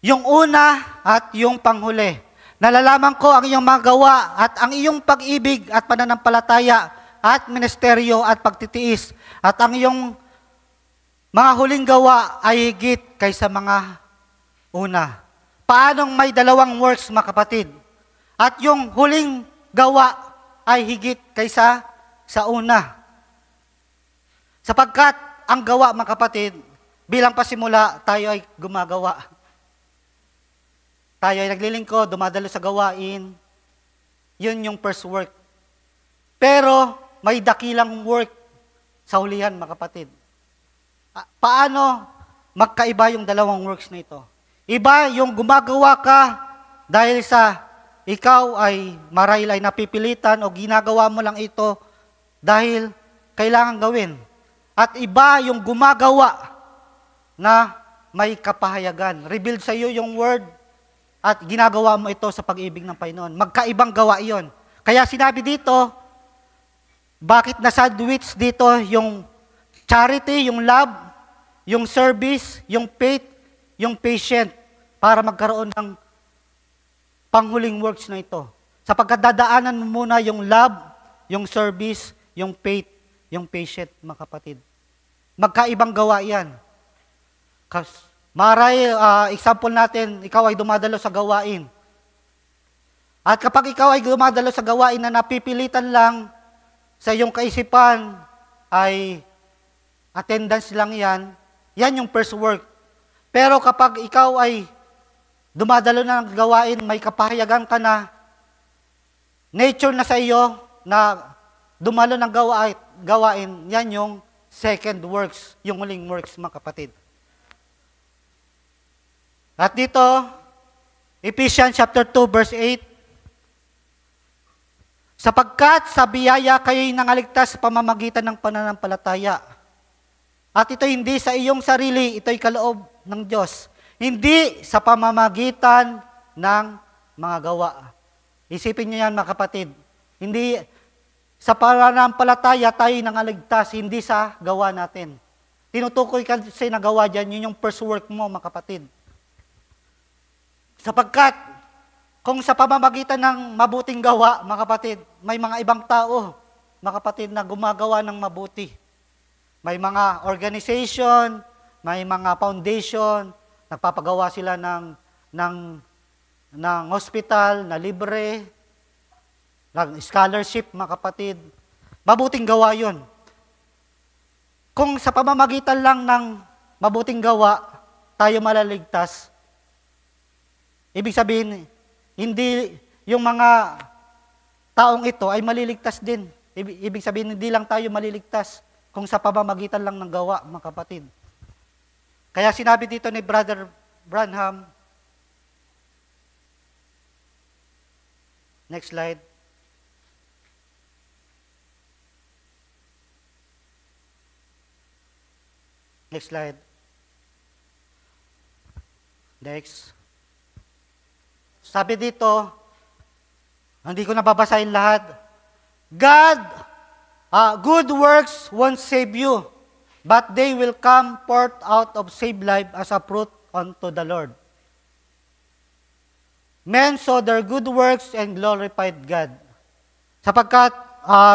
Yung una at yung panghuli. Nalalaman ko ang iyong magawa at ang iyong pag-ibig at pananampalataya at ministeryo at pagtitiis. At ang iyong mga huling gawa ay higit kaysa mga una. Paanong may dalawang works, mga kapatid? At yung huling gawa ay higit kaysa sa una. Sapagkat ang gawa, mga kapatid, bilang pasimula, tayo ay gumagawa. Tayo ay naglilingkod, dumadalo sa gawain. Yun yung first work. Pero may dakilang work sa hulihan, mga kapatid. Paano magkaiba yung dalawang works na ito? Iba yung gumagawa ka dahil sa ikaw ay marahil ay napipilitan o ginagawa mo lang ito dahil kailangan gawin. At iba yung gumagawa na may kapahayagan. Revealed sa iyo yung word at ginagawa mo ito sa pag-ibig ng Panginoon. Magkaibang gawa iyon. Kaya sinabi dito, bakit na-sandwich dito yung charity, yung love, yung service, yung faith, yung patient, para magkaroon ng panghuling works na ito. Sapagkat dadaanan mo muna yung love, yung service, yung faith, yung patient, mga kapatid. Magkaibang gawa yan. Maray, example natin, ikaw ay dumadalo sa gawain. At kapag ikaw ay dumadalo sa gawain na napipilitan lang, sa iyong kaisipan ay attendance lang yan, yan yung first work. Pero kapag ikaw ay dumadalo na ng gawain, may kapahayagan ka na, nature na sa iyo na dumalo ng gawain, yan yung second works, yung huling works, mga kapatid. At dito, Ephesians chapter 2, verse 8, sapagkat sa biyaya kayo'y nangaligtas sa pamamagitan ng pananampalataya. At ito hindi sa iyong sarili, ito'y kaloob ng Diyos. Hindi sa pamamagitan ng mga gawa. Isipin niyo yan, mga kapatid. Hindi sa pananampalataya tayo'y nangaligtas, hindi sa gawa natin. Tinutukoy kasi na gawa dyan, yun yung first work mo, mga kapatid. Sapagkat, kung sa pamamagitan ng mabuting gawa, mga kapatid, may mga ibang tao, mga kapatid, na gumagawa ng mabuti. May mga organization, may mga foundation, nagpapagawa sila ng hospital na libre, ng scholarship, mga kapatid. Mabuting gawa yon. Kung sa pamamagitan lang ng mabuting gawa, tayo malaligtas, ibig sabihin, hindi yung mga taong ito ay maliligtas din. Ibig sabihin, hindi lang tayo maliligtas kung sa pamamagitan lang ng gawa, mga kapatid. Kaya sinabi dito ni Brother Branham, next slide. Next slide. Next. Sabi dito, hindi ko nababasahin lahat. Good works won't save you, but they will come forth out of saved life as a fruit unto the Lord. Men saw their good works and glorified God. Sapagkat,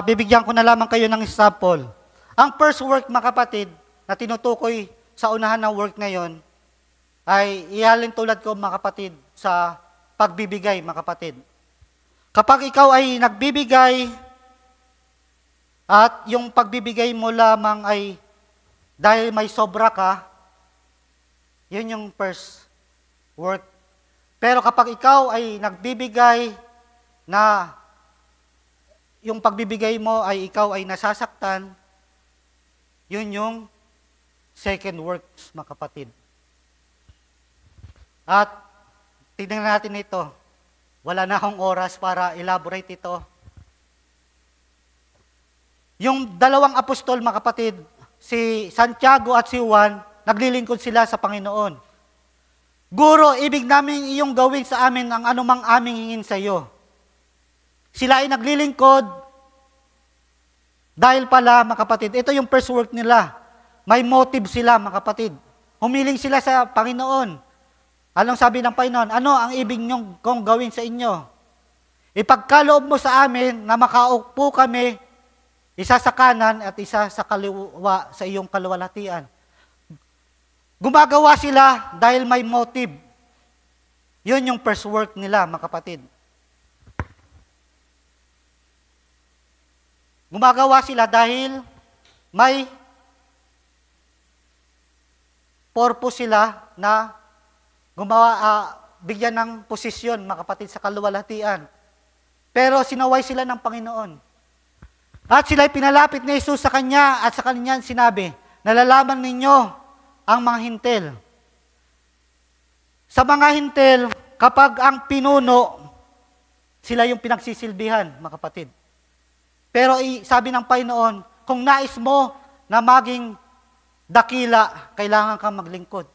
bibigyan ko na lamang kayo ng example. Ang first work, mga kapatid, na tinutukoy sa unahan ng work ngayon, ay ihalin tulad ko, mga kapatid, sa pagbibigay, mga kapatid. Kapag ikaw ay nagbibigay, at yung pagbibigay mo lamang ay dahil may sobra ka, yun yung first work. Pero kapag ikaw ay nagbibigay na yung pagbibigay mo ay ikaw ay nasasaktan, yun yung second works, mga kapatid. At tignan natin ito. Wala na akong oras para elaborate ito. Yung dalawang apostol, mga kapatid, si Santiago at si Juan, naglilingkod sila sa Panginoon. Guro, ibig namin iyong gawin sa amin ang anumang aming hingin sa iyo. Sila ay naglilingkod dahil pala, mga kapatid, ito yung first work nila. May motive sila, mga kapatid. Humiling sila sa Panginoon. Anong sabi ng Panginoon? Ano ang ibig niyong kong gawin sa inyo? Ipagkaloob mo sa amin na makaupo kami, isa sa kanan at isa sa kaliwa sa iyong kaluwalhatian. Gumagawa sila dahil may motive. Yun yung first work nila, mga kapatid. Gumagawa sila dahil may purpose sila na bigyan ng posisyon, mga kapatid, sa kaluwalhatian. Pero sinaway sila ng Panginoon. At sila'y pinalapit ni Jesus sa kanya at sa kanya sinabi, nalalaman ninyo ang mga hintil. Sa mga hintil, kapag ang pinuno, sila yung pinagsisilbihan, mga kapatid. Pero sabi ng Panginoon, kung nais mo na maging dakila, kailangan kang maglingkod.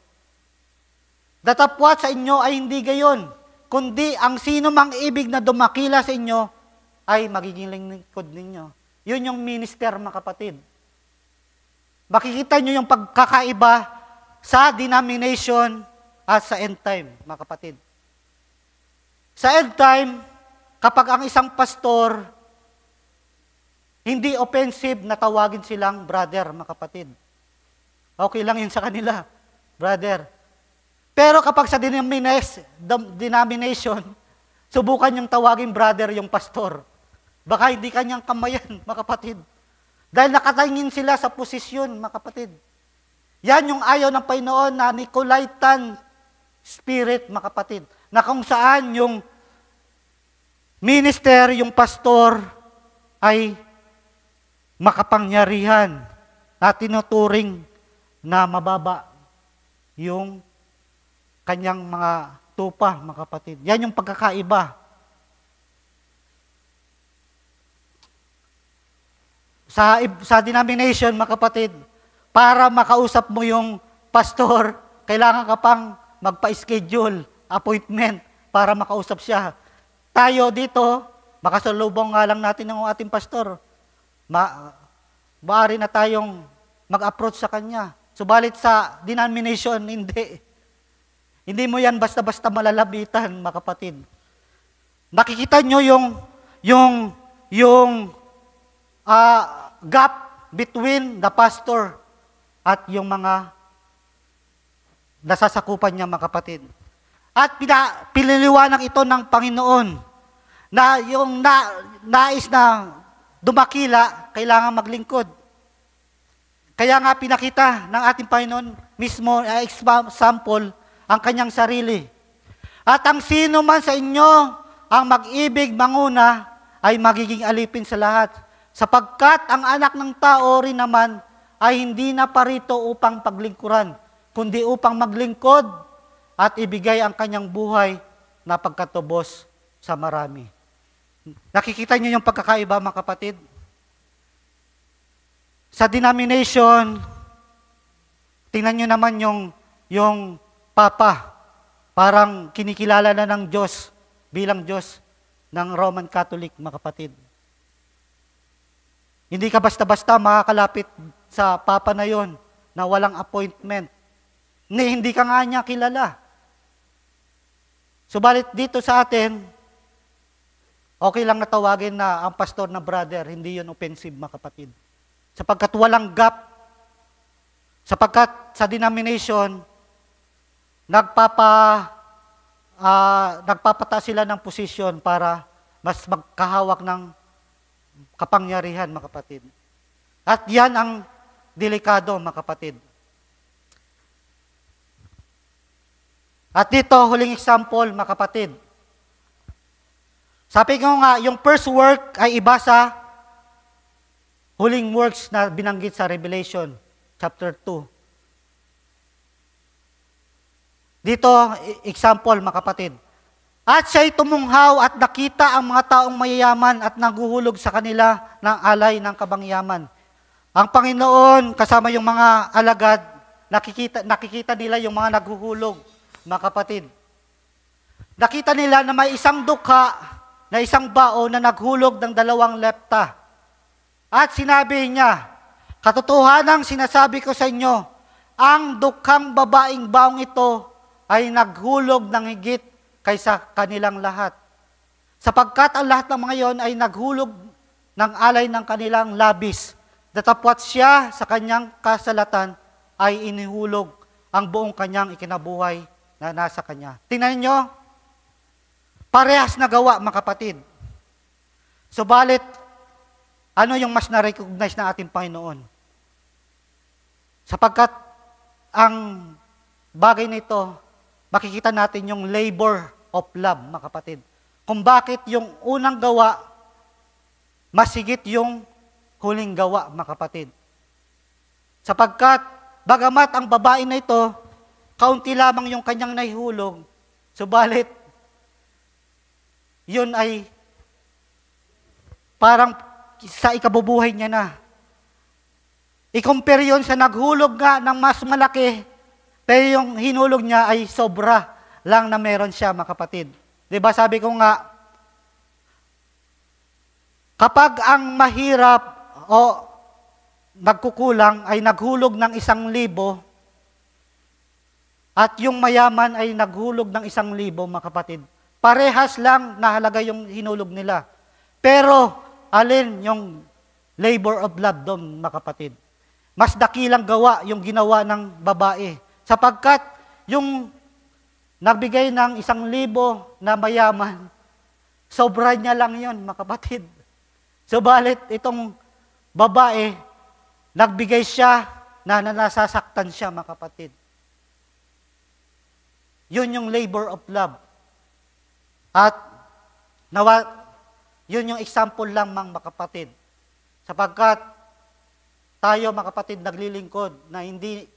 Datapwat sa inyo ay hindi gayon, kundi ang sino mang ibig na dumakila sa inyo ay magiging lingkod ninyo. Yun yung minister, mga kapatid. Makikita nyo yung pagkakaiba sa denomination at sa end time, mga kapatid. Sa end time, kapag ang isang pastor, hindi offensive na tawagin silang brother, mga kapatid. Okay lang yun sa kanila, brother. Pero kapag sa denomination, subukan yung tawagin brother yung pastor. Baka hindi kanyang kamayan, mga kapatid. Dahil nakatingin sila sa posisyon, mga kapatid. Yan yung ayaw ng Panginoon na Nicolaitan spirit, mga kapatid. Na kung saan yung minister, yung pastor, ay makapangyarihan at tinuturing na mababa yung kanyang mga tupa, mga kapatid. Yan yung pagkakaiba. Sa denomination, mga kapatid, para makausap mo yung pastor, kailangan ka pang magpa-schedule, appointment, para makausap siya. Tayo dito, makasalubong nga lang natin ng ating pastor. Maaari na tayong mag-approach sa kanya. Subalit sa denomination, hindi. Hindi mo yan basta-basta malalabitan, mga kapatid. Nakikita nyo yung gap between the pastor at yung mga nasasakupan niya, mga kapatid. At piniliwanag ito ng Panginoon na yung nais na dumakila, kailangan maglingkod. Kaya nga pinakita ng ating Panginoon mismo, example, ang kanyang sarili. At ang sino man sa inyo ang mag-ibig manguna ay magiging alipin sa lahat. Sapagkat ang anak ng tao rin naman ay hindi na parito upang paglingkuran, kundi upang maglingkod at ibigay ang kanyang buhay na pagkatubos sa marami. Nakikita niyo yung pagkakaiba, mga kapatid? Sa denomination, tingnan niyo naman yung Papa, parang kinikilala na ng Diyos bilang Diyos ng Roman Catholic, mga kapatid. Hindi ka basta-basta makakalapit sa Papa na yon na walang appointment. Hindi ka nga niya kilala. Subalit dito sa atin, okay lang natawagin na ang pastor na brother, hindi yun offensive, mga kapatid. Sapagkat walang gap, sapagkat sa denomination, nagpapata sila ng posisyon para mas magkahawak ng kapangyarihan, mga kapatid. At yan ang delikado, mga kapatid. At dito, huling example, mga kapatid. Sabi ko nga, yung first work ay iba sa huling works na binanggit sa Revelation, chapter 2. Dito, example, mga kapatid. At siya'y tumunghaw at nakita ang mga taong mayayaman at naguhulog sa kanila ng alay ng kabangyaman. Ang Panginoon, kasama yung mga alagad, nakikita nila yung mga naguhulog, mga kapatid. Nakita nila na may isang dukha, na isang bao na naghulog ng 2 lepta. At sinabi niya, katotohanang sinasabi ko sa inyo, ang dukhang babaeng baong ito ay naghulog ng higit kaysa kanilang lahat. Sapagkat ang lahat ng mga yon ay naghulog ng alay ng kanilang labis. Datapwat siya sa kanyang kasalatan ay inihulog ang buong kanyang ikinabuhay na nasa kanya. Tingnan nyo, parehas na gawa, mga kapatid. Subalit, ano yung mas na-recognize ng ating Panginoon? Sapagkat ang bagay nito, makikita natin yung labor of love, mga kapatid. Kung bakit yung unang gawa, masigit yung huling gawa, mga kapatid. Sapagkat, bagamat ang babae na ito, kaunti lamang yung kanyang nahihulog, subalit, yun ay parang sa ikabubuhay niya na. I-compare yun sa naghulog nga ng mas malaki, pero yung hinulog niya ay sobra lang na meron siya, mga kapatid. Diba sabi ko nga, kapag ang mahirap o nagkukulang ay naghulog ng 1,000, at yung mayaman ay naghulog ng 1,000, mga kapatid, parehas lang na halaga yung hinulog nila. Pero, alin yung labor of love doon, mga kapatid? Mas dakilang gawa yung ginawa ng babae. Sapagkat yung nagbigay ng 1,000 na mayaman, sobra niya lang yon, mga kapatid. Subalit, itong babae, nagbigay siya na nasasaktan siya, mga kapatid. Yun yung labor of love. At yun yung example lang, mga kapatid. Sapagkat tayo, mga kapatid, naglilingkod na hindi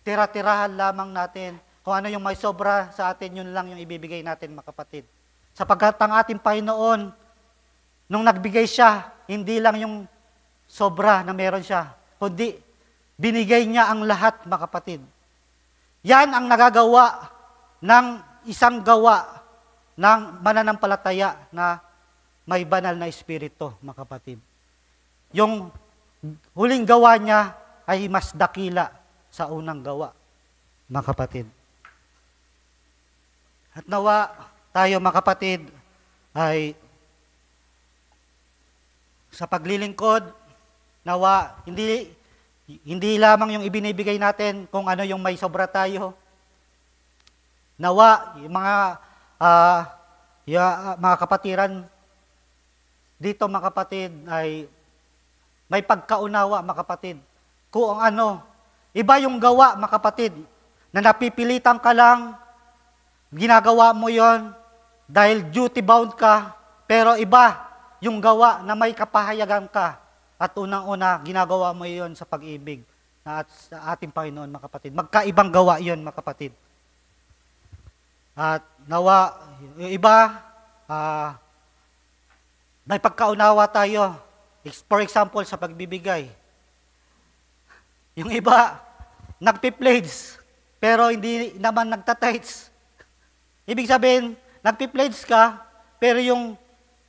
tira-tirahan lamang natin. Kung ano yung may sobra sa atin, yun lang yung ibibigay natin, mga kapatid. Sapagkat ang ating Panginoon, nung nagbigay siya, hindi lang yung sobra na meron siya, kundi binigay niya ang lahat, mga kapatid. Yan ang nagagawa ng isang gawa ng mananampalataya na may banal na espiritu, mga kapatid. Yung huling gawa niya ay mas dakila sa unang gawa, mga kapatid. At nawa tayo, mga kapatid, ay sa paglilingkod, nawa hindi lamang yung ibinibigay natin kung ano yung may sobra tayo. Nawa yung mga kapatiran dito, mga kapatid, ay may pagkaunawa, mga kapatid. Kung ano, iba yung gawa, mga kapatid, na napipilitan ka lang, ginagawa mo yon dahil duty bound ka, pero iba yung gawa na may kapahayagan ka at unang-una, ginagawa mo yon sa pag-ibig at sa ating Panginoon, mga kapatid. Magkaibang gawa yon, mga kapatid. At nawa, yung iba, may pagkaunawa tayo. For example, sa pagbibigay. Yung iba, nagpi-pledge, pero hindi naman nagta-tithes. Ibig sabihin, nagpi-pledge ka, pero yung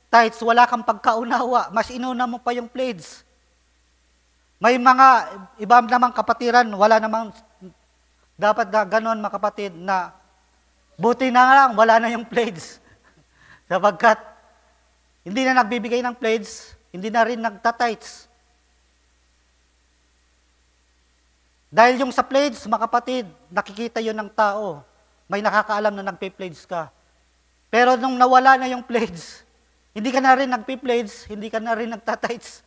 tithes, wala kang pagkaunawa. Mas inuna mo pa yung pledge. May mga iba namang kapatiran, wala namang dapat na ganon, mga kapatid, na buti na lang, wala na yung pledge. Sapagkat, hindi na nagbibigay ng pledge, hindi na rin nagta-tithes. Dahil yung sa pledge, mga kapatid, nakikita yun ng tao. May nakakaalam na nagpe-pledge ka. Pero nung nawala na yung pledge, hindi ka na rin nagpe-pledge, hindi ka na rin nagta-tithes.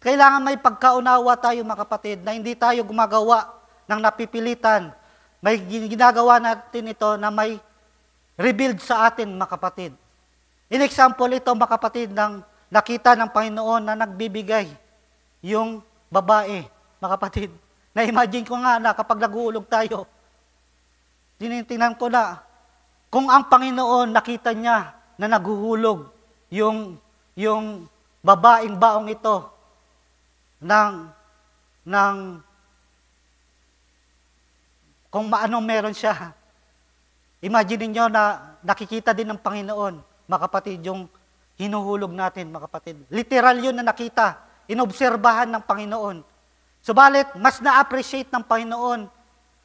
Kailangan may pagkaunawa tayo, mga kapatid, na hindi tayo gumagawa ng napipilitan. May ginagawa natin ito na may rebuild sa atin, mga kapatid. In example ito, mga kapatid, ng nakita ng Panginoon na nagbibigay yung babae, mga kapatid. Na-imagine ko nga na kapag nag-uulog tayo, tinitingnan ko na kung ang Panginoon nakita niya na naghuhulog yung babaeng baong ito ng kung anong meron siya. Imagine niyo na nakikita din ng Panginoon, mga kapatid, yung hinuhulog natin, mga kapatid. Literal yun na nakita, inobserbahan ng Panginoon. Subalit, mas na-appreciate ng Panginoon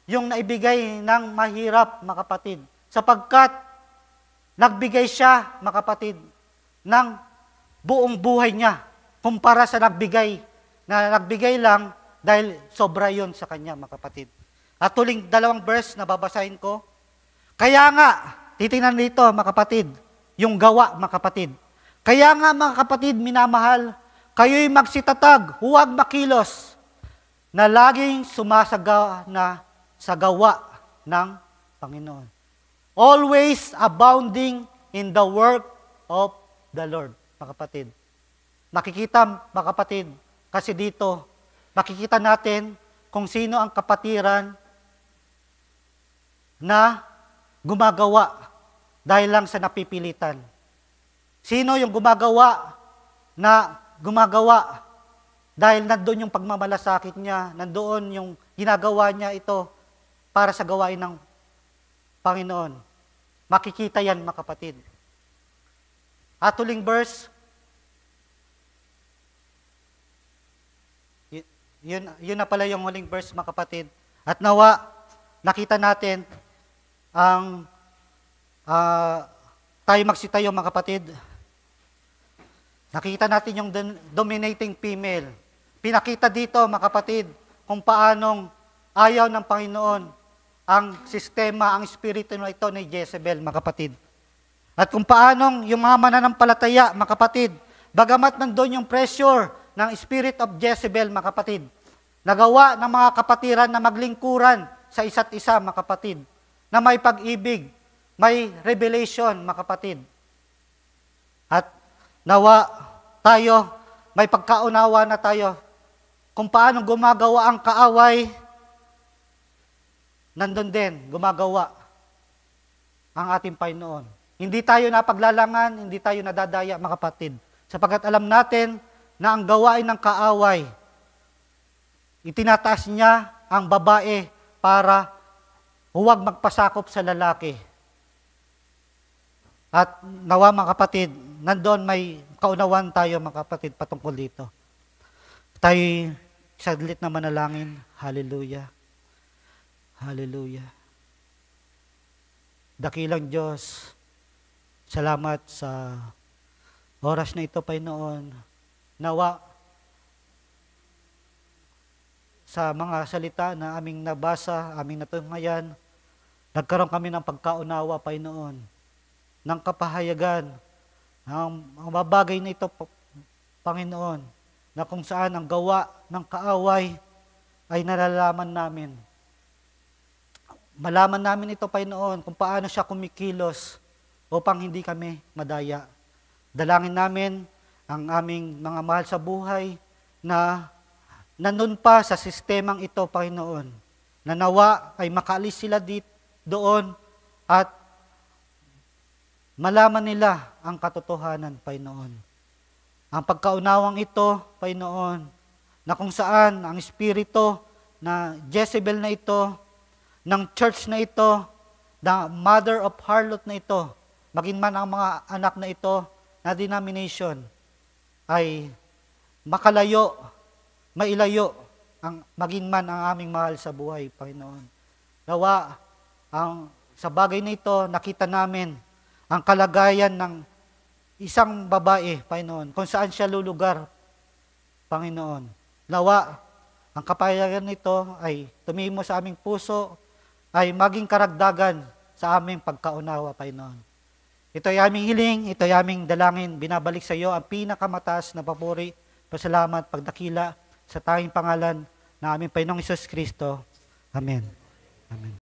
yung naibigay ng mahirap, mga kapatid. Sapagkat, nagbigay siya, mga kapatid, ng buong buhay niya, kumpara sa nagbigay lang dahil sobra yon sa kanya, mga kapatid. At tuling 2 verse na babasahin ko. Kaya nga, titingnan dito, mga kapatid, yung gawa, mga kapatid. Kaya nga mga kapatid, minamahal, kayo'y magsitatag, huwag makilos, na laging sumasagawa na sa gawa ng Panginoon. Always abounding in the work of the Lord, mga kapatid. Makikita, mga kapatid, kasi dito, makikita natin kung sino ang kapatiran na gumagawa dahil lang sa napipilitan. Sino yung gumagawa dahil nandoon yung pagmamalasakit niya, nandoon yung ginagawa niya ito para sa gawain ng Panginoon. Makikita yan, mga kapatid. At huling verse, yun na pala yung huling verse, mga kapatid. At nawa, nakita natin ang tayo magsitayo, mga kapatid. Nakita natin yung dominating female. Pinakita dito, mga kapatid, kung paanong ayaw ng Panginoon ang sistema, ang espiritu na ito ni Jezebel, mga kapatid. At kung paanong yung mga mananampalataya, mga kapatid, bagamat nandun yung pressure ng spirit of Jezebel, mga kapatid, nagawa ng mga kapatiran na maglingkuran sa isa't isa, mga kapatid, na may pag-ibig, may revelation, mga kapatid. At nawa tayo, may pagkaunawa na tayo kung paano gumagawa ang kaaway, nandun din, gumagawa ang ating Panginoon. Hindi tayo napaglalangan, hindi tayo nadadaya, mga kapatid. Sapagkat alam natin na ang gawain ng kaaway, itinataas niya ang babae para huwag magpasakop sa lalaki. At nawa, mga kapatid, nandoon may kaunawan tayo, mga kapatid, patungkol dito. Tayo saglit na manalangin. Hallelujah. Hallelujah. Dakilang Diyos, salamat sa oras na ito, Panginoon. Nawa, sa mga salita na aming nabasa, aming natunghayan, nagkaroon kami ng pagkaunawa, Panginoon, ng kapahayagan, ang babagay na ito, Panginoon, na kung saan ang gawa ng kaaway ay nalalaman namin. Malaman namin ito, Panginoon, kung paano siya kumikilos upang hindi kami madaya. Dalangin namin ang aming mga mahal sa buhay na nandun pa sa sistemang ito, Panginoon, na nawa ay makaalis sila doon at malaman nila ang katotohanan, Panginoon. Ang pagkaunawang ito, Panginoon, na kung saan ang espiritu na Jezebel na ito, ng church na ito, the mother of harlot na ito, maging man ang mga anak na ito na denomination, ay makalayo, mailayo, maging man ang aming mahal sa buhay, Panginoon. Nawa, sa bagay na ito, nakita namin ang kalagayan ng isang babae, Panginoon, kung saan siya lulugar, Panginoon. Nawa, ang kapayagan nito ay tumimo sa aming puso, ay maging karagdagan sa aming pagkaunawa, Panginoon. Ito ay aming hiling, ito ay aming dalangin, binabalik sa iyo ang pinakamataas na papuri, pasalamat, pagdakila sa tanging pangalan na aming Panginoong Hesus Kristo. Amen. Amen.